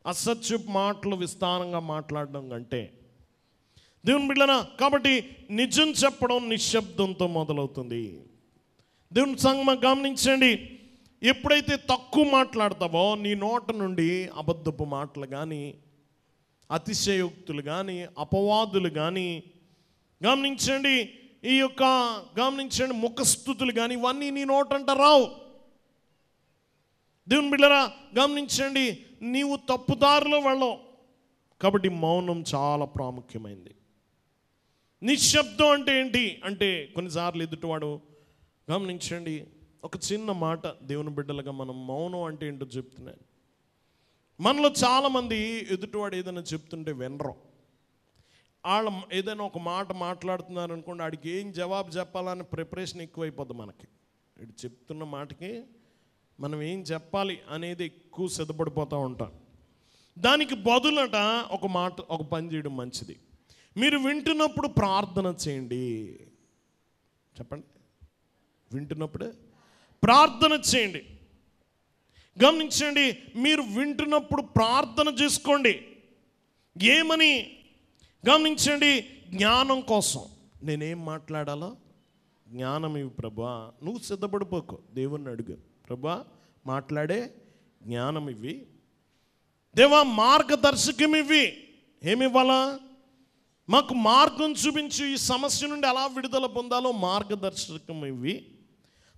అసత్య మాటలు విస్తారంగా మాట్లాడడం కంటే. దేవుని బిడ్డలారా, కాబట్టి నిజం చెప్పడం నిశ్శబ్దంతో మొదలవుతుంది. దేవుని సంగమం గమనించండి, ఎప్పుడైతే తక్కువ మాట్లాడతావో నీ నోట నుండి అబద్ధపు మాటలు కానీ, అతిశయోక్తులు కానీ, అపవాదులు కానీ, గమనించండి ఈ యొక్క గమనించండి ముఖస్థుతులు కానీ, ఇవన్నీ నీ నోటంట రావు. దేవుని బిడ్డలారా, గమనించండి, నీవు తప్పుదారిలో వెళ్ళవు. కాబట్టి మౌనం చాలా ప్రాముఖ్యమైంది. నిశ్శబ్దం అంటే ఏంటి అంటే, కొన్నిసార్లు ఎదుటివాడు గమనించండి, ఒక చిన్న మాట దేవుని బిడ్డలుగా మనం మౌనం అంటే ఏంటో చెప్తున్నాను. మనలో చాలామంది ఎదుటివాడు ఏదైనా చెప్తుంటే వినరు. వాళ్ళు ఏదైనా ఒక మాట మాట్లాడుతున్నారు అనుకోండి, ఆడికి ఏం జవాబు చెప్పాలని ప్రిపరేషన్ ఎక్కువైపోద్ది మనకి. ఇటు చెప్తున్న మాటకి మనం ఏం చెప్పాలి అనేది ఎక్కువ సిద్ధపడిపోతూ ఉంటాం. దానికి బదులట ఒక పని చేయడం మంచిది. మీరు వింటున్నప్పుడు ప్రార్థన చేయండి. చెప్పండి, వింటున్నప్పుడు ప్రార్థన చేయండి. గమనించండి, మీరు వింటున్నప్పుడు ప్రార్థన చేసుకోండి. ఏమని? గమనించండి, జ్ఞానం కోసం. నేనేం మాట్లాడాలో జ్ఞానం ఇవి ప్రభువా. నువ్వు సిద్ధపడిపోకు, దేవుణ్ణి అడుగు, ప్రభువా మాట్లాడే జ్ఞానం ఇవి, దేవా మార్గదర్శకం ఇవి. ఏమివ్వాలా? మాకు మార్గం చూపించి ఈ సమస్య నుండి ఎలా విడుదల పొందాలో మార్గదర్శకం ఇవి,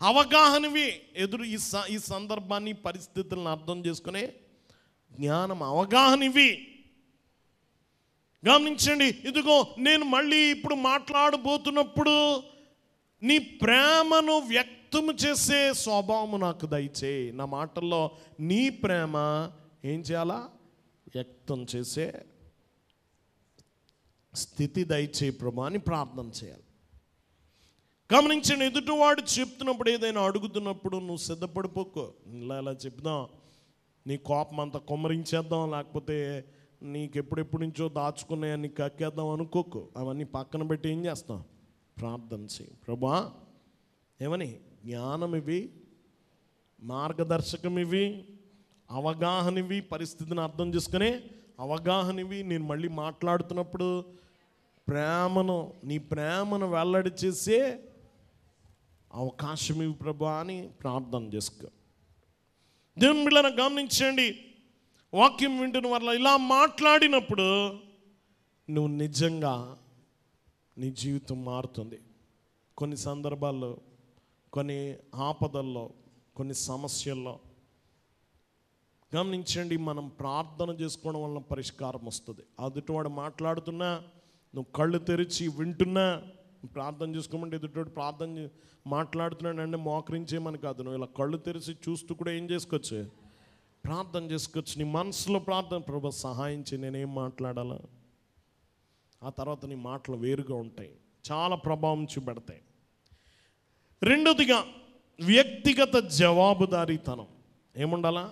అవగాహనవి. ఈ సందర్భాన్ని, పరిస్థితులను అర్థం చేసుకునే జ్ఞానం, అవగాహన ఇవి. గమనించండి, ఇదిగో నేను మళ్ళీ ఇప్పుడు మాట్లాడబోతున్నప్పుడు నీ ప్రేమను వ్యక్తము చేసే స్వభావము నాకు దయచేయి. నా మాటల్లో నీ ప్రేమ ఏం చేయాలా? వ్యక్తం చేసే స్థితి దయచేయి ప్రభా అని ప్రార్థన చేయాలి. గమనించండి, ఎదుటివాడు చెప్తున్నప్పుడు, ఏదైనా అడుగుతున్నప్పుడు నువ్వు సిద్ధపడిపోకో. ఇలా చెప్దాం, నీ కోపం అంతా కుమ్మరించేద్దాం, లేకపోతే నీకు ఎప్పుడెప్పుడు నుంచో దాచుకున్నాయని కక్కేద్దాం అనుకోకు. అవన్నీ పక్కన పెట్టి ఏం చేస్తాం? ప్రార్థన చేయి. ప్రభా ఏమని? జ్ఞానం ఇవి, మార్గదర్శకం ఇవి, అవగాహన ఇవి, పరిస్థితిని అర్థం చేసుకునే అవగాహన ఇవి. నేను మళ్ళీ మాట్లాడుతున్నప్పుడు ప్రేమను, నీ ప్రేమను వెల్లడి చేసే అవకాశం ఇవి ప్రభా అని ప్రార్థన చేసుకో. దేవుని బిడ్డలను గమనించండి, వాక్యం వింటున్న వల్ల ఇలా మాట్లాడినప్పుడు నువ్వు నిజంగా నీ జీవితం మారుతుంది. కొన్ని సందర్భాల్లో, కొన్ని ఆపదల్లో, కొన్ని సమస్యల్లో గమనించండి, మనం ప్రార్థన చేసుకోవడం వలన పరిష్కారం వస్తుంది. అదుటివాడు మాట్లాడుతున్నా నువ్వు కళ్ళు తెరిచి వింటున్నా, ప్రార్థన చేసుకోమంటే ఎదుటివాడు ప్రార్థన మాట్లాడుతున్నాడు అంటే మోకరించేమని కాదు, నువ్వు ఇలా కళ్ళు తెరిచి చూస్తూ కూడా ఏం చేసుకోవచ్చు? ప్రార్థన చేసుకోవచ్చు. నీ మనసులో ప్రార్థన, ప్రభు సహాయం చేయి, నేనేం మాట్లాడాలా? ఆ తర్వాత నీ మాటలు వేరుగా ఉంటాయి, చాలా ప్రభావం చూపెడతాయి. రెండోదిగా వ్యక్తిగత జవాబుదారీతనం. ఏముండాలా?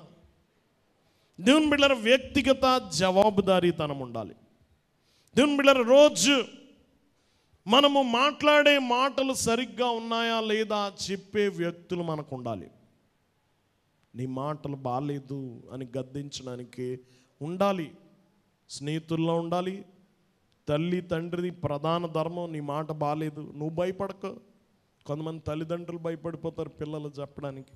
దేవుని బిడ్డల వ్యక్తిగత జవాబుదారీతనం ఉండాలి. దేవుని బిడ్డల రోజు మనము మాట్లాడే మాటలు సరిగ్గా ఉన్నాయా లేదా చెప్పే వ్యక్తులు మనకు ఉండాలి. నీ మాటలు బాగాలేదు అని గద్దించడానికి ఉండాలి. స్నేహితుల్లో ఉండాలి. తల్లి తండ్రిది ప్రధాన ధర్మం, నీ మాట బాగాలేదు నువ్వు భయపడక. కొంతమంది తల్లిదండ్రులు భయపడిపోతారు పిల్లలు చెప్పడానికి.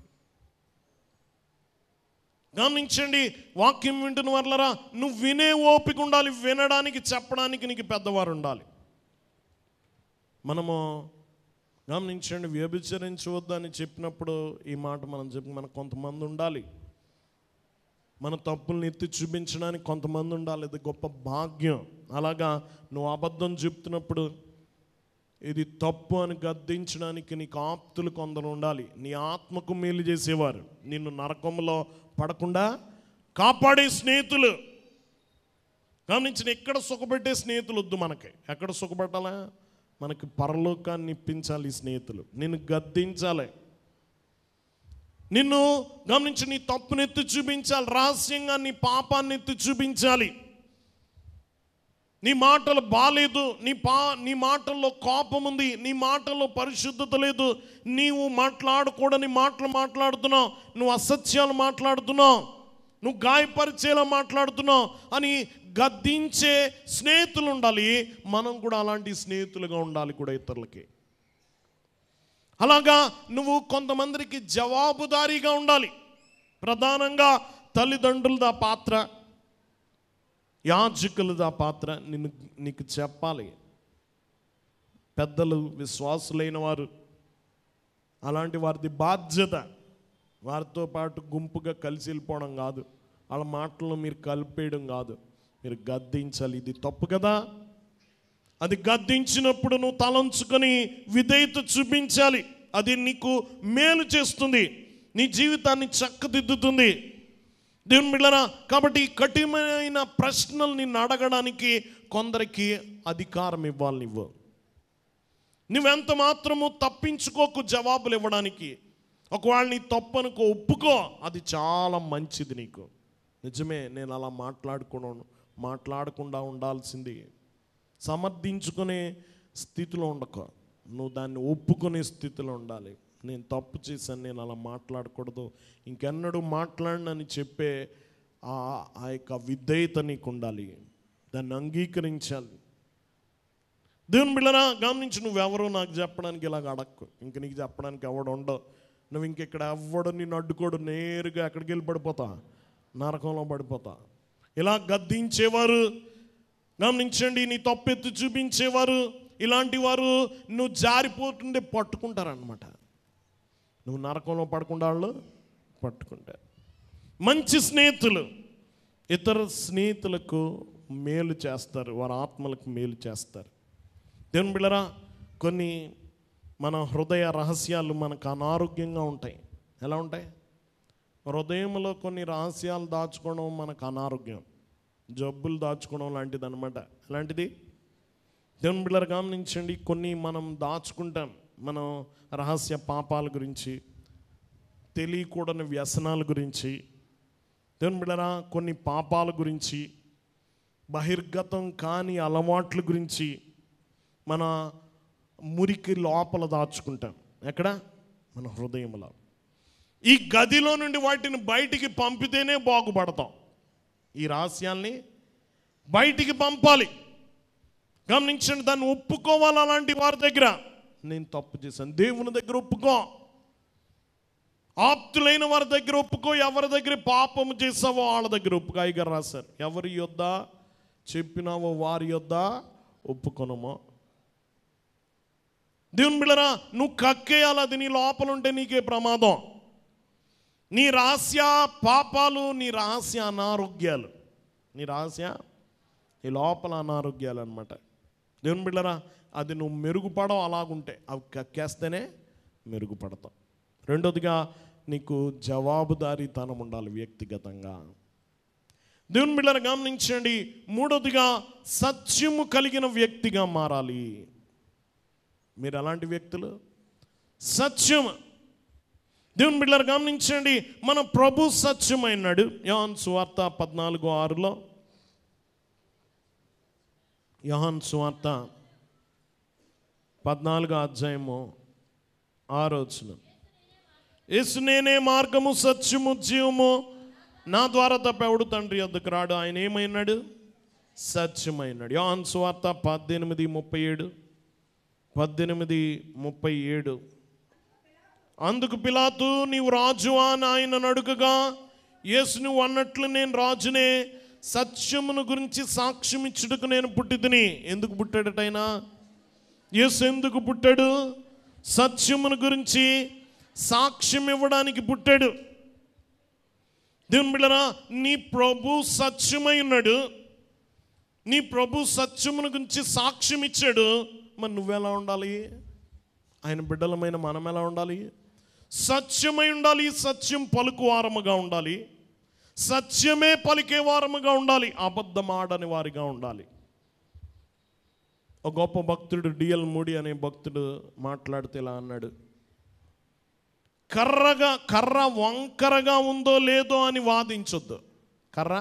గమనించండి, వాక్యం వింటున్న వాళ్ళరా, నువ్వు వినే ఓపిక ఉండాలి. వినడానికి, చెప్పడానికి నీకు పెద్దవారు ఉండాలి. మనము గమనించండి, వ్యభిచరించవద్దని చెప్పినప్పుడు ఈ మాట మనం చెప్పి మనకు కొంతమంది ఉండాలి. మన తప్పుల్ని ఎత్తి చూపించడానికి కొంతమంది ఉండాలి. ఇది గొప్ప భాగ్యం. అలాగా నువ్వు అబద్ధం చెప్తున్నప్పుడు ఇది తప్పు అని గద్దించడానికి నీకు ఆప్తులు కొందరు ఉండాలి. నీ ఆత్మకు మేలు చేసేవారు, నిన్ను నరకంలో పడకుండా కాపాడే స్నేహితులు. గమనించిన, ఎక్కడ సుఖపెట్టే స్నేహితులు వద్దు మనకి. ఎక్కడ సుఖపెట్టాలా? మనకి పరలోకాన్ని ఇప్పించాలి స్నేహితులు. నిన్ను గద్దించాలి, నిన్ను గమనించి నీ తప్పుని ఎత్తి చూపించాలి, రహస్యంగా నీ పాపాన్ని ఎత్తి చూపించాలి. నీ మాటలు బాలేదు, నీ మాటల్లో కోపం ఉంది, నీ మాటల్లో పరిశుద్ధత లేదు, నీవు మాట్లాడకూడని మాటలు మాట్లాడుతున్నావు, నువ్వు అసత్యాలు మాట్లాడుతున్నావు, నువ్వు గాయపరిచేలా మాట్లాడుతున్నావు అని గద్దించే స్నేహితులు ఉండాలి. మనం కూడా అలాంటి స్నేహితులుగా ఉండాలి కూడా ఇతరులకి. అలాగా నువ్వు కొంతమందికి జవాబుదారీగా ఉండాలి. ప్రధానంగా తల్లిదండ్రులదా పాత్ర, యాజకులదా పాత్ర నీకు చెప్పాలి. పెద్దలు, విశ్వాసులైన వారు, అలాంటి వారిది బాధ్యత. వారితో పాటు గుంపుగా కలిసి వెళ్ళిపోవడం కాదు, వాళ్ళ మాటలను మీరు కలిపేయడం కాదు, మీరు గద్దించాలి. ఇది తప్పు కదా, అది గద్దించినప్పుడు నువ్వు తలంచుకొని విధేయత చూపించాలి. అది నీకు మేలు చేస్తుంది, నీ జీవితాన్ని చక్కదిద్దుతుంది. దేవుని బిడ్డలారా, కాబట్టి కఠినమైన ప్రశ్నలు నిన్ను అడగడానికి కొందరికి అధికారం ఇవ్వాలి. నువ్వెంత మాత్రము తప్పించుకోకు జవాబులు ఇవ్వడానికి. ఒకవేళ నీ తప్పనుకో, ఒప్పుకో, అది చాలా మంచిది నీకు. నిజమే, నేను అలా మాట్లాడకుండా ఉండాల్సింది. సమర్థించుకునే స్థితిలో ఉండక, నువ్వు దాన్ని ఒప్పుకునే స్థితిలో ఉండాలి. నేను తప్పు చేశాను, నేను అలా మాట్లాడకూడదు, ఇంకెన్నడూ మాట్లాడనని చెప్పే ఆ యొక్క విధేయత నీకు ఉండాలి. దాన్ని అంగీకరించాలి. దేవుని బిడ్డలారా, గమనించి, నువ్వెవరో నాకు చెప్పడానికి ఇలాగ అడక్కు. ఇంక నీకు చెప్పడానికి ఎవడు ఉండవు. నువ్వు ఇంకెక్కడ ఎవ్వడు నిన్ను అడ్డుకోడు, నేరుగా ఎక్కడికి వెళ్ళి పడిపోతా? నరకంలో పడిపోతా. ఇలా గద్దించేవారు, గమనించండి, నీ తప్పెత్తి చూపించేవారు, ఇలాంటి వారు నువ్వు జారిపోతుండే పట్టుకుంటారనమాట. నువ్వు నరకంలో పడకుండా వాళ్ళు పట్టుకుంటారు. మంచి స్నేహితులు ఇతర స్నేహితులకు మేలు చేస్తారు, వారి ఆత్మలకు మేలు చేస్తారు. దేవుని బిడ్డలారా, కొన్ని మన హృదయ రహస్యాలు మనకు అనారోగ్యంగా ఉంటాయి. ఎలా ఉంటాయి? హృదయంలో కొన్ని రహస్యాలు దాచుకోవడం మనకు అనారోగ్యం, జబ్బులు దాచుకోవడం లాంటిది అనమాట. ఎలాంటిది? దేవుని బిడ్డలారా గమనించండి, కొన్ని మనం దాచుకుంటాం. మనం రహస్య పాపాల గురించి, తెలియకూడని వ్యసనాల గురించి, దేవుని బిడ్డలారా కొన్ని పాపాల గురించి, బహిర్గతం కాని అలవాట్ల గురించి మన మురికి లోపల దాచుకుంటాం. ఎక్కడ? మన హృదయంలో. ఈ గదిలో నుండి వాటిని బయటికి పంపితేనే బాగుపడతాం. ఈ రహస్యాల్ని బయటికి పంపాలి. గమనించండి, దాన్ని ఒప్పుకోవాలి. అలాంటి వారి దగ్గర నేను తప్పు చేశాను, దేవుని దగ్గర ఒప్పుకో. ఆప్తులైన వారి దగ్గర ఒప్పుకో. ఎవరి దగ్గర పాపము చేసావో వాళ్ళ దగ్గర ఒప్పుకో. అయ్యగారు రాశారు, ఎవరి యొద్ద చెప్పినావో వారి యొద్ద ఒప్పుకొనమో. దేవుని బిడ్డలారా, నువ్వు కక్కేయాలి. అది నీ లోపల ఉంటే నీకే ప్రమాదం. నీ రహస్య పాపాలు, నీ రహస్య అనారోగ్యాలు, నీ రహస్య ఈ లోపల అనారోగ్యాలు అనమాట. దేవుని బిడ్డలారా, అది నువ్వు మెరుగుపడవు. అలాగుంటే అవి కక్కేస్తేనే మెరుగుపడతావు. రెండోదిగా నీకు జవాబుదారీతనం ఉండాలి వ్యక్తిగతంగా. దేవుని బిడ్డలారా గమనించండి, మూడోదిగా సత్యము కలిగిన వ్యక్తిగా మారాలి. మీరు అలాంటి వ్యక్తులు, సత్యం. దేవుని బిడ్డలారా గమనించండి, మన ప్రభు సత్యమైనాడు. యోహాను సువార్త 14:6లో, యోహాను సువార్త 14:6 యేసు నేనే మార్గము సత్యము జీవము, నా ద్వారా తప్ప ఎవడు తండ్రి వద్దకు రాడు. ఆయన ఏమైనాడు? సత్యమైనాడు. యోహాను సువార్త 18:37 అందుకు పిలాతు, నీవు రాజువా అని ఆయన అడుగగా, యేసు నువ్వు అన్నట్లు నేను రాజునే, సత్యమును గురించి సాక్ష్యం ఇచ్చుటకు నేను పుట్టితిని. ఎందుకు పుట్టాడట ఆయన? యేసు ఎందుకు పుట్టాడు? సత్యమును గురించి సాక్ష్యం ఇవ్వడానికి పుట్టాడు. దేవుని బిడ్డలారా, నీ ప్రభు సత్యమై ఉన్నాడు. నీ ప్రభు సత్యమును గురించి సాక్ష్యం ఇచ్చాడు. మరి నువ్వెలా ఉండాలి? ఆయన బిడ్డలమైన మనం ఎలా ఉండాలి? సత్యమై ఉండాలి. సత్యం పలుకు వారముగా ఉండాలి. సత్యమే పలికే వారముగా ఉండాలి. అబద్ధం ఆడని వారిగా ఉండాలి. ఒక గొప్ప భక్తుడు డిఎల్ మూడి అనే భక్తుడు మాట్లాడితే ఇలా అన్నాడు, కర్ర వంకరగా ఉందో లేదో అని వాదించొద్దు. కర్ర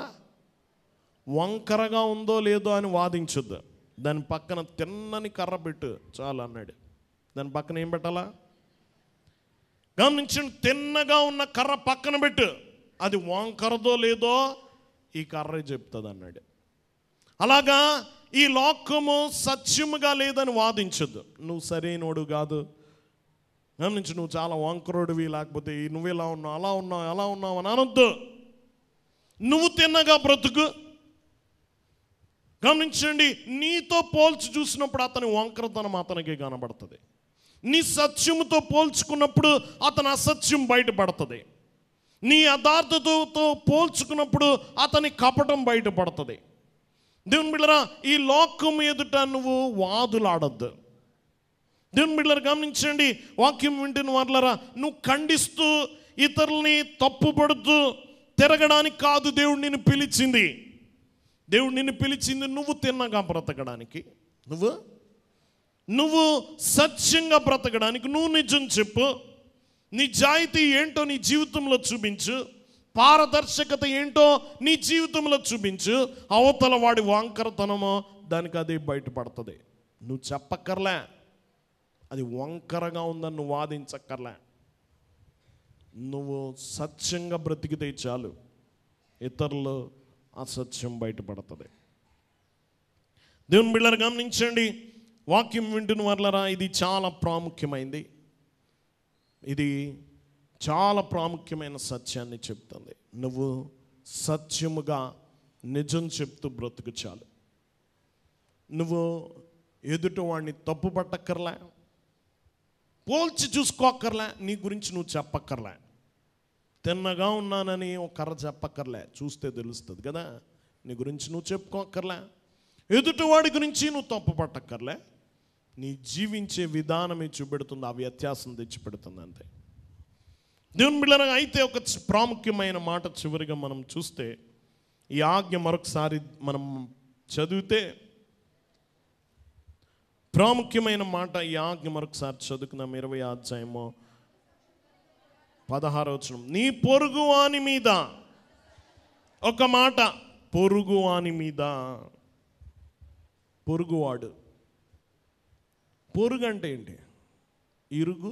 వంకరగా ఉందో లేదో అని వాదించొద్దు. దాని పక్కన తిన్నని కర్ర పెట్టు చాలు అన్నాడు. దాని పక్కన ఏం పెట్టాలా? గమనించండి, తిన్నగా ఉన్న కర్ర పక్కన పెట్టు. అది వంకరదో లేదో ఈ కర్రే చెప్తుంది అన్నాడు. అలాగా ఈ లోకము సత్యముగా లేదని వాదించొద్దు. నువ్వు సరైనోడు కాదు, గమనించు, నువ్వు చాలా వంకరోడివి, లేకపోతే నువ్వు ఇలా ఉన్నావు, అలా ఉన్నావు, అలా ఉన్నావు అని అనొద్దు. నువ్వు తిన్నగా బ్రతుకు. గమనించండి, నీతో పోల్చి చూసినప్పుడు అతని వంకరతనం అతనికి కనబడుతుంది. నీ సత్యముతో పోల్చుకున్నప్పుడు అతని అసత్యం బయటపడుతుంది. నీ యథార్థతతో పోల్చుకున్నప్పుడు అతని కపటం బయటపడుతుంది. దేవుని బిడ్డలారా, ఈ లోకం ఎదుట నువ్వు వాదులాడొద్దు. దేవుని బిడ్డలారా గమనించండి, వాక్యం వింటున్న వాళ్ళరా, నువ్వు ఖండిస్తూ ఇతరుల్ని తప్పుపడుతూ తిరగడానికి కాదు దేవుడు నిన్ను పిలిచింది. దేవుడు నిన్ను పిలిచింది నువ్వు తిన్నగా బ్రతకడానికి, నువ్వు సత్యంగా బ్రతకడానికి. నువ్వు నిజం చెప్పు, నిజాయితీ ఏంటో నీ జీవితంలో చూపించు, పారదర్శకత ఏంటో నీ జీవితంలో చూపించు. అవతల వాడి వంకరతనమో దానికి అది బయటపడుతుంది. నువ్వు చెప్పక్కర్లే, అది వంకరగా ఉందని నువ్వు వాదించక్కర్లే. నువ్వు సత్యంగా బ్రతికితే చాలు, ఇతరులు అసత్యం బయటపడుతుంది. దేవుని బిడ్డలారా గమనించండి, వాక్యం వింటున్న వాళ్ళరా, ఇది చాలా ప్రాముఖ్యమైంది. ఇది చాలా ప్రాముఖ్యమైన సత్యాన్ని చెప్తుంది. నువ్వు సత్యముగా నిజం చెప్తూ బ్రతుకు చాలు. నువ్వు ఎదుటి వాడిని తప్పు పట్టక్కర్లే, పోల్చి చూసుకోక్కర్లే, నీ గురించి నువ్వు చెప్పక్కర్లే. తిన్నగా ఉన్నానని ఒక కర్ర చెప్పక్కర్లే, చూస్తే తెలుస్తుంది కదా. నీ గురించి నువ్వు చెప్పుకోక్కర్లే, ఎదుటివాడి గురించి నువ్వు తప్పు పట్టక్కర్లే. నీ జీవించే విధానమే చూపెడుతుంది, ఆ వ్యత్యాసం తెచ్చిపెడుతుంది అంతే. దేవుని బిడ్డలారా, అయితే ఒక ప్రాముఖ్యమైన మాట చివరిగా మనం చూస్తే, ఈ ఆజ్ఞ మరొకసారి మనం చదివితే, ప్రాముఖ్యమైన మాట ఈ ఆజ్ఞ మరొకసారి చదువుకుందాం. 20వ అధ్యాయము 16వ వచనం. నీ పొరుగువాని మీద, ఒక మాట, పొరుగువాని మీద. పొరుగువాడు, పొరుగు అంటే ఏంటి? ఇరుగు.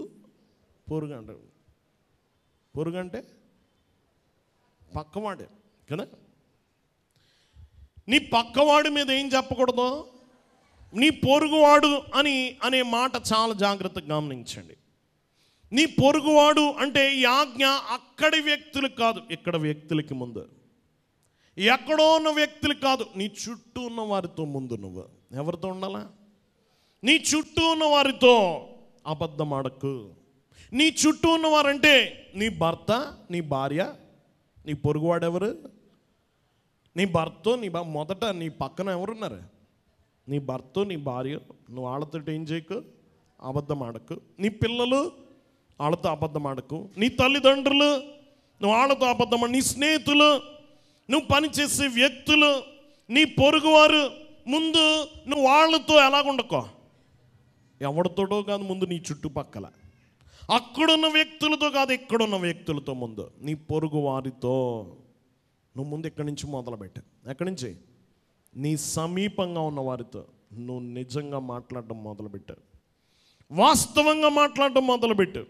పొరుగు అంటే, పొరుగు అంటే పక్కవాడే కదా. నీ పక్కవాడి మీద ఏం చెప్పకూడదు? నీ పొరుగువాడు అనే మాట చాలా జాగ్రత్తగా గమనించండి. నీ పొరుగువాడు అంటే ఈ ఆజ్ఞ అక్కడి వ్యక్తులకు కాదు, ఇక్కడ వ్యక్తులకి ముందు. ఎక్కడో ఉన్న వ్యక్తులు కాదు, నీ చుట్టూ ఉన్న వారితో ముందు. నువ్వు ఎవరితో ఉండాలా? నీ చుట్టూ ఉన్న వారితో అబద్ధం ఆడకు. నీ చుట్టూ ఉన్నవారంటే నీ భర్త, నీ భార్య. నీ పొరుగువాడు ఎవరు? నీ భర్త, మొదట నీ పక్కన ఎవరున్నారు? నీ భర్త, నీ భార్య. నువ్వు వాళ్ళతో ఏం చేయకు, అబద్ధం ఆడకు. నీ పిల్లలు, వాళ్ళతో అబద్ధం ఆడకు. నీ తల్లిదండ్రులు, నువ్వు వాళ్ళతో అబద్ధం ఆడ. నీ స్నేహితులు, నువ్వు పనిచేసే వ్యక్తులు, నీ పొరుగువారు, ముందు నువ్వు వాళ్ళతో ఎలాగుండకో, ఎవరితోటో కాదు, ముందు నీ చుట్టుపక్కల అక్కడున్న వ్యక్తులతో కాదు, ఇక్కడున్న వ్యక్తులతో ముందు. నీ పొరుగు వారితో నువ్వు ముందు ఎక్కడి నుంచి మొదలుపెట్టు. ఎక్కడి నుంచి? నీ సమీపంగా ఉన్న వారితో నువ్వు నిజంగా మాట్లాడడం మొదలుపెట్టు, వాస్తవంగా మాట్లాడడం మొదలుపెట్టు.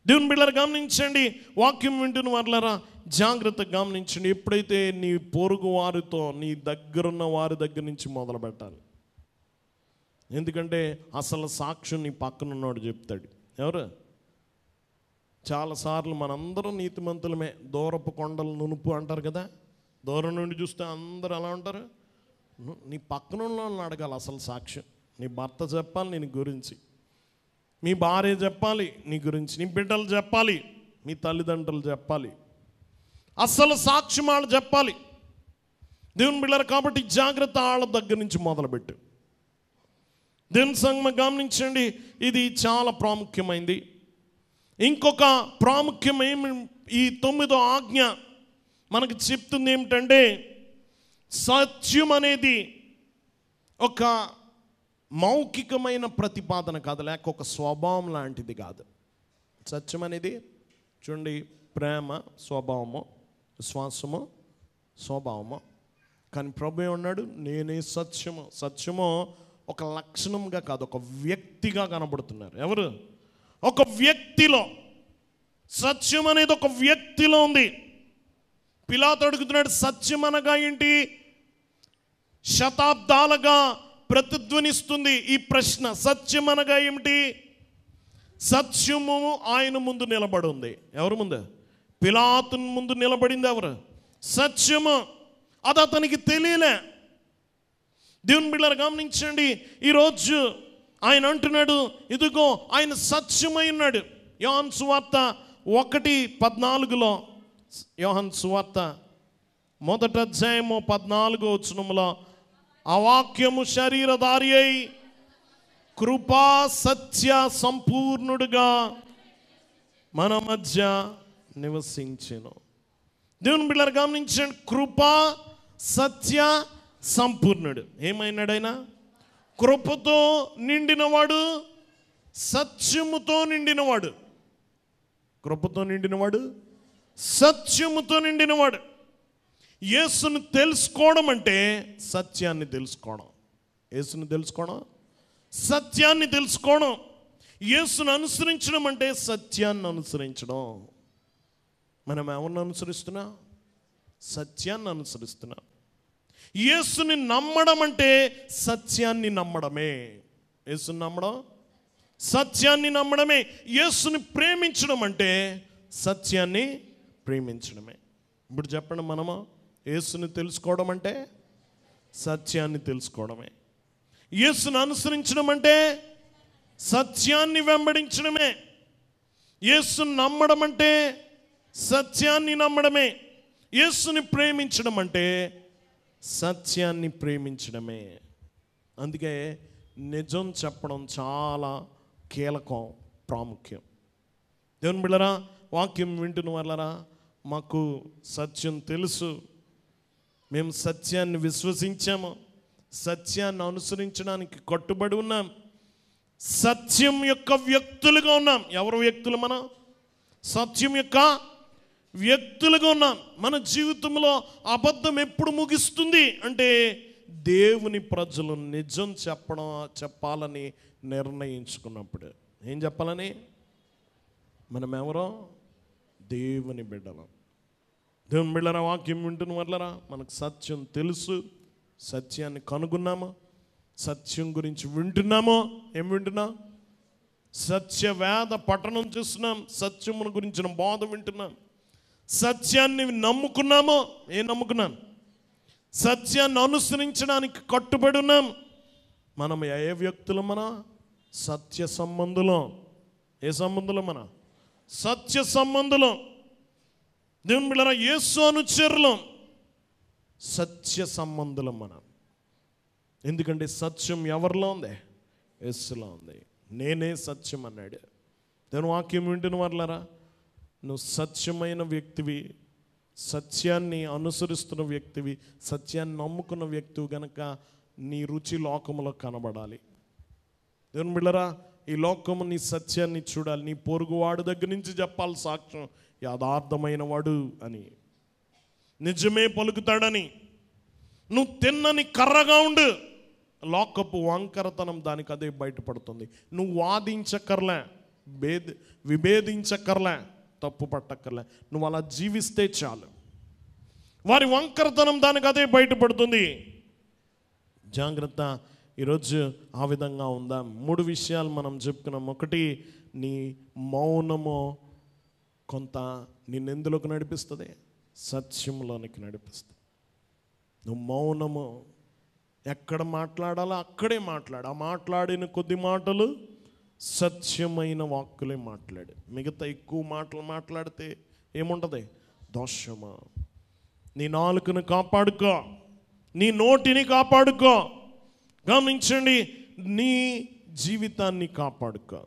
దేవుని బిడ్డలారా, గమనించండి, వాక్యం వింటున్న వారులారా జాగ్రత్తగా గమనించండి. ఎప్పుడైతే నీ పొరుగు వారితో, నీ దగ్గరున్న వారి దగ్గర నుంచి మొదలు పెట్టాలి. ఎందుకంటే అసలు సాక్ష్యం నీ పక్కనున్నాడు చెప్తాడు. ఎవరు? చాలాసార్లు మనందరం నీతిమంతులమే, దూరపు కొండలు నునుపు అంటారు కదా. దూరం నుండి చూస్తే అందరూ ఎలా ఉంటారు? నీ పక్కన వాళ్ళని అడగాలి అసలు సాక్ష్యం. నీ భర్త చెప్పాలి నీ గురించి, మీ భార్య చెప్పాలి నీ గురించి, నీ బిడ్డలు చెప్పాలి, మీ తల్లిదండ్రులు చెప్పాలి, అసలు సాక్ష్యం వాళ్ళు చెప్పాలి. దేవుని బిడ్డలారా, కాబట్టి జాగ్రత్త, వాళ్ళ దగ్గర నుంచి మొదలుపెట్టు. దేవుని సంగమం గమనించండి, ఇది చాలా ప్రాముఖ్యమైంది. ఇంకొక ప్రాముఖ్యమేమి ఈ 9వ ఆజ్ఞ మనకు చెప్తుంది ఏమిటంటే, సత్యం అనేది ఒక మౌఖికమైన ప్రతిపాదన కాదు, లేక ఒక స్వభావం లాంటిది కాదు. సత్యం అనేది చూడండి, ప్రేమ స్వభావము, విశ్వాసము స్వభావము. కానీ ప్రభు ఏమన్నాడు? నేనే సత్యము. సత్యము ఒక లక్షణంగా కాదు, ఒక వ్యక్తిగా కనబడుతున్నారు. ఎవరు? ఒక వ్యక్తిలో. సత్యం అనేది ఒక వ్యక్తిలో ఉంది. పిలాతు అడుగుతున్నాడు, సత్యం అనగా ఏంటి? శతాబ్దాలుగా ప్రతిధ్వనిస్తుంది ఈ ప్రశ్న. సత్యం అనగా ఏమిటి? సత్యము ఆయన ముందు నిలబడి ఉంది. ఎవరు ముందు? పిలాతు ముందు నిలబడింది ఎవరు? సత్యము. అది అతనికి తెలియలే. దేవుని బిడ్డలారా, గమనించండి, ఈరోజు ఆయన అంటున్నాడు, ఇదిగో ఆయన సత్యమై ఉన్నాడు. యోహాను సువార్త 1:14, యోహాను సువార్త 1వ అధ్యాయము 14వ వచనములో, ఆ వాక్యము శరీరధారి అయి కృపా సత్య సంపూర్ణుడుగా మన మధ్య నివసించెను. దేవుని బిడ్డలారా, గమనించండి, కృపా సత్య సంపూర్ణుడు. ఏమైనాడు ఆయన? కృపతో నిండినవాడు, సత్యముతో నిండినవాడు. కృపతో నిండినవాడు, సత్యముతో నిండినవాడు. యేసును తెలుసుకోవడం అంటే సత్యాన్ని తెలుసుకోవడం. యేసును తెలుసుకోవడం, సత్యాన్ని తెలుసుకోవడం. యేసును అనుసరించడం అంటే సత్యాన్ని అనుసరించడం. మనం ఎవరిని అనుసరిస్తున్నా? సత్యాన్ని అనుసరిస్తున్నా. యేసుని నమ్మడం అంటే సత్యాన్ని నమ్మడమే. యేసుని నమ్మడం సత్యాన్ని నమ్మడమే. యేసుని ప్రేమించడం అంటే సత్యాన్ని ప్రేమించడమే. ఇప్పుడు చెప్పండి, మనము యేసుని తెలుసుకోవడం అంటే సత్యాన్ని తెలుసుకోవడమే. యేసుని అనుసరించడం అంటే సత్యాన్ని వెంబడించడమే. యేసుని నమ్మడం అంటే సత్యాన్ని నమ్మడమే. యేసుని ప్రేమించడం అంటే సత్యాన్ని ప్రేమించడమే. అందుకే నిజం చెప్పడం చాలా కీలకం, ప్రాముఖ్యం. దేవుని బిడ్డలారా, వాక్యం వింటున్న వాళ్ళరా, మాకు సత్యం తెలుసు, మేము సత్యాన్ని విశ్వసించాము, సత్యాన్ని అనుసరించడానికి కట్టుబడి ఉన్నాం, సత్యం యొక్క వ్యక్తులుగా ఉన్నాం. ఎవరు వ్యక్తులు? మనం సత్యం యొక్క వ్యక్తులుగా ఉన్నాం. మన జీవితంలో అబద్ధం ఎప్పుడు ముగిస్తుంది అంటే దేవుని ప్రజలు నిజం చెప్పాలని నిర్ణయించుకున్నప్పుడు. ఏం చెప్పాలని? మనం ఎవరో? దేవుని బిడ్డలం. దేవుని బిడ్డల వాక్యం వింటున్న వాళ్ళరా, మనకు సత్యం తెలుసు, సత్యాన్ని కనుగొన్నామో, సత్యం గురించి వింటున్నామో. ఏం వింటున్నాం? సత్యవేద పఠనం చేస్తున్నాం, సత్యమును గురించిన బోధ వింటున్నాం, సత్యాన్ని నమ్ముకున్నామో. ఏం నమ్ముకున్నాం? సత్యాన్ని అనుసరించడానికి కట్టుబడి ఉన్నాం. మనం ఏ వ్యక్తులు? మన సత్య సంబంధులం. ఏ సంబంధులం? మన సత్య సంబంధులం. దేవుని బిడ్డలారా, యేసు అనుచరులం, సత్య సంబంధులం మనం. ఎందుకంటే సత్యం ఎవరిలో ఉంది? యేసులో ఉంది. నేనే సత్యం అన్నాడు. దేవుని వాక్యం వింటున్న వాళ్ళరా, నువ్వు సత్యమైన వ్యక్తివి, సత్యాన్ని అనుసరిస్తున్న వ్యక్తివి, సత్యాన్ని నమ్ముకున్న వ్యక్తివి గనక నీ రుచి లోకములో కనబడాలి. దేవుని బిడ్డలారా, ఈ లోకము నీ సత్యాన్ని చూడాలి. నీ పొరుగువాడు దగ్గర నుంచి చెప్పాలి సాక్ష్యం, యథార్థమైన వాడు అని, నిజమే పలుకుతాడని. నువ్వు తిన్నని కర్రగా ఉండు, లోకపు వంకరతనం దానికి అదే బయటపడుతుంది. నువ్వు వాదించక్కర్లే, విభేదించక్కర్లే, తప్పు పట్టక్కర్లే, నువ్వు అలా జీవిస్తే చాలు. వారి వంకరతనం దానికి అదే బయటపడుతుంది. జాగ్రత్త. ఈరోజు ఆ విధంగా ఉందా? 3 విషయాలు మనం చెప్పుకున్నాం. ఒకటి, నీ మౌనము కొంత నిన్నెందులోకి నడిపిస్తుంది? సత్యంలోనికి నడిపిస్తుంది. నువ్వు మౌనము ఎక్కడ మాట్లాడాలో అక్కడే మాట్లాడు. ఆ మాట్లాడిన కొద్ది మాటలు సత్యమైన వాక్కులే మాట్లాడు. మిగతా ఎక్కువ మాటలు మాట్లాడితే ఏముంటుంది? దోషమా. నీ నాలుకను కాపాడుకో, నీ నోటిని కాపాడుకో. గమనించండి, నీ జీవితాన్ని కాపాడుకో.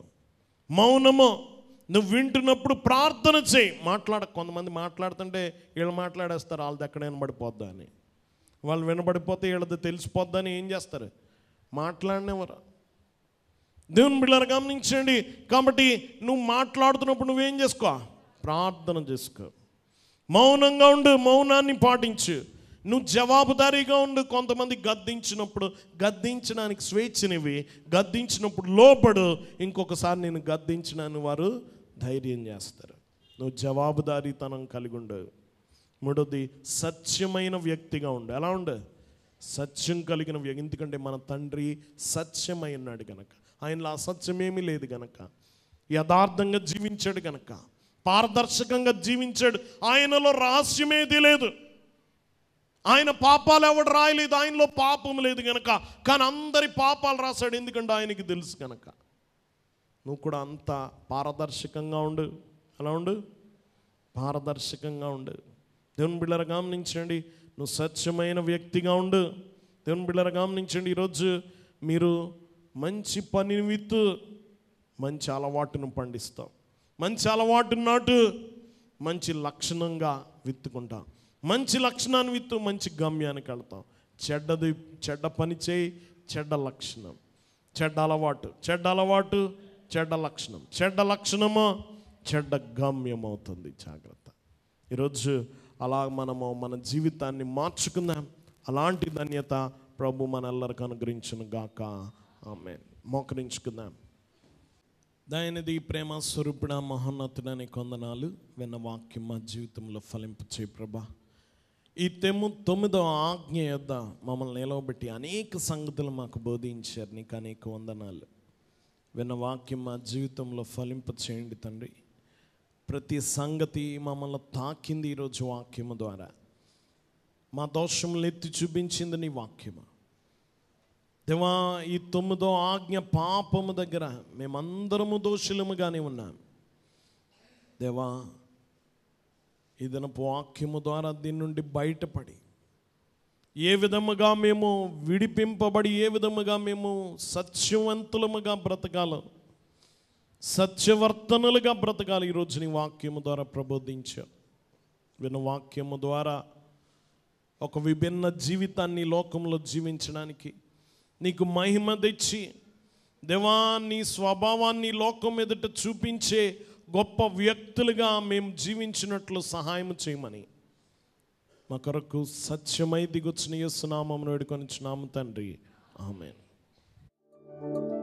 మౌనము. నువ్వు వింటున్నప్పుడు ప్రార్థన చేయి. కొంతమంది మాట్లాడుతుంటే వీళ్ళు మాట్లాడేస్తారు, వాళ్ళది ఎక్కడ వినబడిపోద్దా అని. వాళ్ళు వినబడిపోతే వీళ్ళది తెలిసిపోద్దని ఏం చేస్తారు? మాట్లాడినవరా. దేవుని బిడ్డలారా, గమనించండి. కాబట్టి నువ్వు మాట్లాడుతున్నప్పుడు నువ్వేం చేసుకో? ప్రార్థన చేసుకో. మౌనంగా ఉండు, మౌనాన్ని పాటించు. నువ్వు జవాబుదారీగా ఉండు. కొంతమంది గద్దించడానికి స్వేచ్ఛనివి, గద్దించినప్పుడు లోపడు. ఇంకొకసారి నేను గద్దించినాను వారు ధైర్యం చేస్తారు. నువ్వు జవాబుదారీతనం కలిగి ఉండు. 3వది, సత్యమైన వ్యక్తిగా ఉండు. ఎలా ఉండు? సత్యం కలిగిన వ్యక్తి. ఎందుకంటే మన తండ్రి సత్యమై ఉన్నాడు గనక, ఆయనలో అసత్యం ఏమీ లేదు గనక, యథార్థంగా జీవించాడు గనక, పారదర్శకంగా జీవించాడు. ఆయనలో రహస్యమేది లేదు. ఆయన పాపాలు ఎవడు రాయలేదు, ఆయనలో పాపం లేదు గనక. కానీ అందరి పాపాలు రాశాడు, ఎందుకంటే ఆయనకి తెలుసు గనక. నువ్వు కూడా అంత పారదర్శకంగా ఉండు. ఎలా ఉండు? పారదర్శకంగా ఉండు. దేవుని బిడ్డలారా, గమనించండి, నువ్వు సత్యమైన వ్యక్తిగా ఉండు. దేవుని బిడ్డలారా, గమనించండి, ఈరోజు మీరు మంచి పనిని విత్తు, మంచి అలవాటును పండిస్తావు. మంచి అలవాటు నాటు, మంచి లక్షణంగా విత్తుకుంటాం. మంచి లక్షణాన్ని విత్తు, మంచి గమ్యానికి వెళ్తాం. చెడ్డ పని చేయి, చెడ్డ లక్షణం. చెడ్డ అలవాటు, చెడ్డ లక్షణం. చెడ్డ లక్షణమో చెడ్డ గమ్యం అవుతుంది. జాగ్రత్త. ఈరోజు అలా మనము మన జీవితాన్ని మార్చుకుందాం. అలాంటి ధన్యత ప్రభు మనెల్లరికి అనుగ్రహించును గాక. ఆమేన్. మోకరించుకుందాం. దయనిధి ప్రేమ స్వరూపుడ మహోన్నతుడని కొందనాలు. విన్న వాక్యం మా జీవితంలో ఫలింపు చేయి ప్రభా. ఈ 9వ ఆజ్ఞ యొద్ద మమ్మల్ని నిలవబెట్టి అనేక సంగతులు మాకు బోధించారు. నీకు అనేక వందనాలు. విన్న వాక్యం మా జీవితంలో ఫలింపు చేయండి తండ్రి. ప్రతి సంగతి మమ్మల్ని తాకింది ఈరోజు వాక్యము ద్వారా. మా దోషములు ఎత్తి చూపించింది నీ వాక్యము దేవా. ఈ 9వ ఆజ్ఞ పాపము దగ్గర మేమందరము దోషులముగానే ఉన్నాం దేవా. ఈ దినపు వాక్యము ద్వారా దీని నుండి బయటపడి ఏ విధముగా మేము విడిపింపబడి ఏ విధముగా మేము సత్యవంతులముగా బ్రతకాలో, సత్యవర్తనులుగా బ్రతకాలి. ఈరోజు నీ వాక్యము ద్వారా ప్రబోధించావు. విన్న వాక్యము ద్వారా ఒక విభిన్న జీవితాన్ని లోకంలో జీవించడానికి నీకు మహిమ తెచ్చి, దేవా నీ స్వభావాన్ని లోకం ఎదుట చూపించే గొప్ప వ్యక్తులుగా మేము జీవించినట్లు సహాయం చేయమని మా కొరకు సత్యమై దిగొచ్చిన యేసు నామమున వేడుకొనుచున్నాము తండ్రి. ఆమేన్.